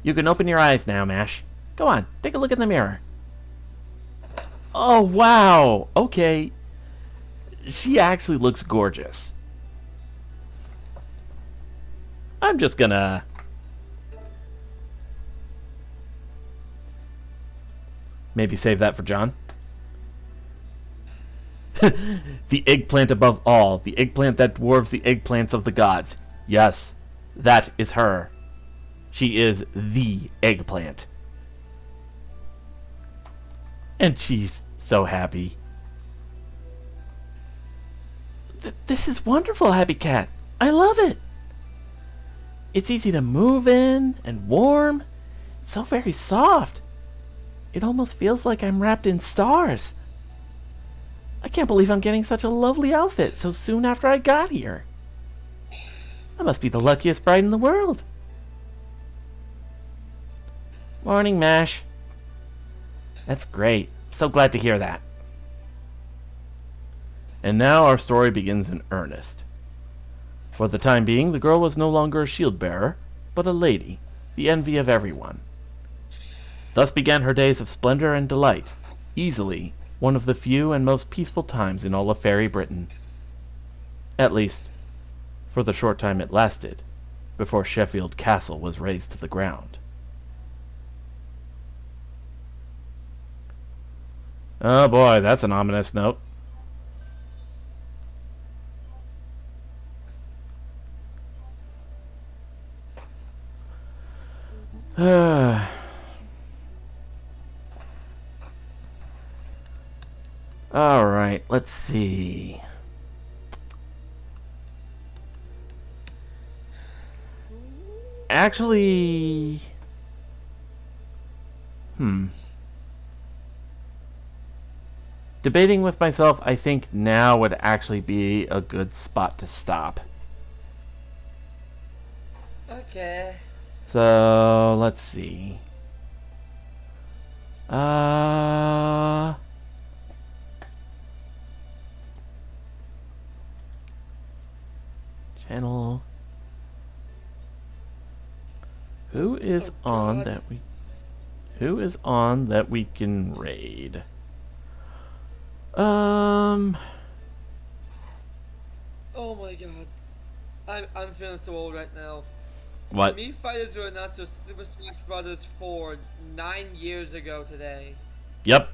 You can open your eyes now, Mash. Go on, take a look in the mirror. Oh, wow. Okay. She actually looks gorgeous. I'm just gonna... maybe save that for John. The eggplant above all. The eggplant that dwarves the eggplants of the gods. Yes, that is her. She is the eggplant. And she's so happy. This is wonderful, Happy Cat. I love it. It's easy to move in and warm. It's so very soft. It almost feels like I'm wrapped in stars. I can't believe I'm getting such a lovely outfit so soon after I got here. I must be the luckiest bride in the world. Morning, Mash. That's great. So glad to hear that. And now our story begins in earnest. For the time being, the girl was no longer a shield bearer, but a lady, the envy of everyone. Thus began her days of splendor and delight, easily one of the few and most peaceful times in all of fairy Britain. At least, for the short time it lasted, before Sheffield Castle was razed to the ground. Oh boy, that's an ominous note. Alright, let's see. Actually... Debating with myself, I think now would actually be a good spot to stop. Okay. So, let's see. Channel. Who is on that we... Who is on that we can raid? Oh my god. I'm feeling so old right now. What? Me fighters were announced to Super Smash Brothers 4 9 years ago today. Yep.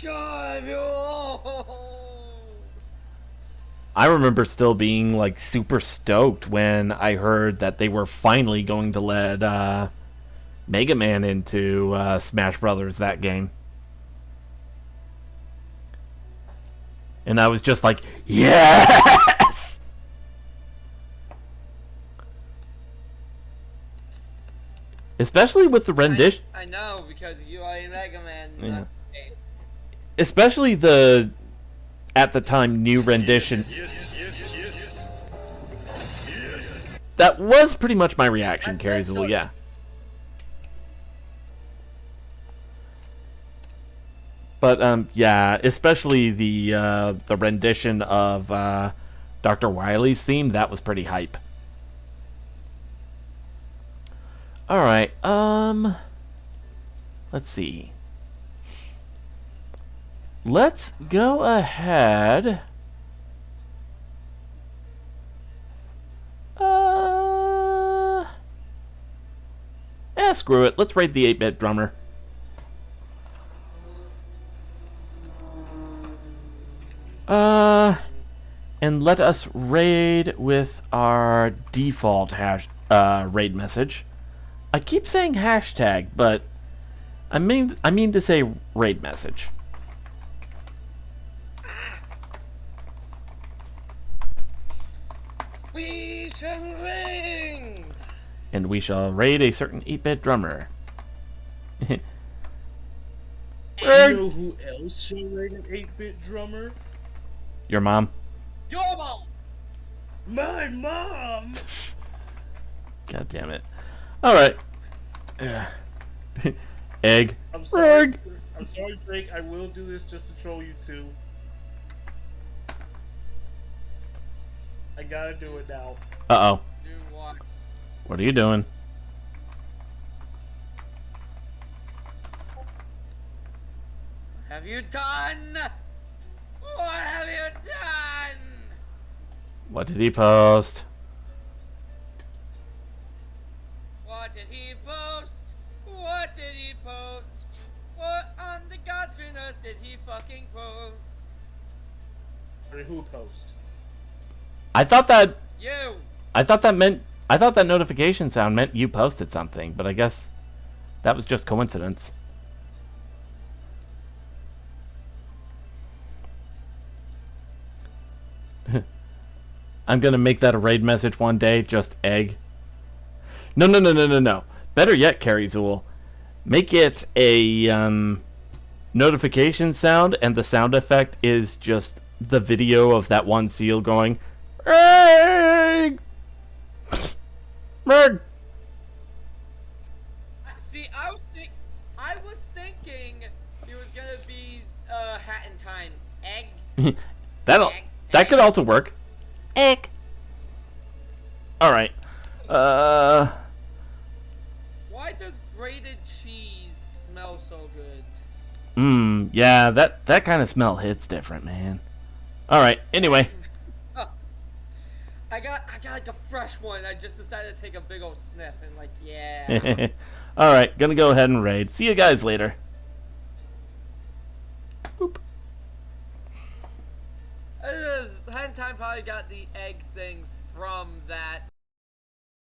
God, you're old. I remember still being like super stoked when I heard that they were finally going to let Mega Man into Smash Brothers, that game. And I was just like, yes! Especially with the rendition. I know, because you are a Mega Man. Yeah. Especially the, at the time, new rendition. That was pretty much my reaction, Carrie Zool, yeah. But, yeah, especially the rendition of Dr. Wily's theme, that was pretty hype. Alright, let's see. Let's go ahead. Screw it. Let's raid the 8-bit drummer. And let us raid with our default raid message. I keep saying hashtag, but I mean to say raid message. We shall ring. And we shall raid a certain 8-bit drummer. You know who else shall raid an 8-bit drummer? Your mom. Your mom. My mom! God damn it. Alright. Egg. I'm sorry, Reg. I'm sorry, Drake. I will do this just to troll you too. I gotta do it now. Uh-oh. Do what? What are you doing? What have you done? What have you done? What did he post? What did he post? What did he post? What on the God's green earth did he fucking post? Or who post? I thought that You! I thought that notification sound meant you posted something, but I guess that was just coincidence. I'm gonna make that a raid message one day, just egg. No. Better yet, Carrie Zool. Make it a notification sound, and the sound effect is just the video of that one seal going, egg! Bird! See, I was thinking it was gonna be Hat in Time. Egg. That could also work. Egg. Alright. Why does grated cheese smell so good? Yeah, that kind of smell hits different, man. Alright, anyway. I got like a fresh one. I just decided to take a big old sniff and like, yeah. Alright, gonna go ahead and raid. See you guys later. Boop. Hat in Time probably got the egg thing from that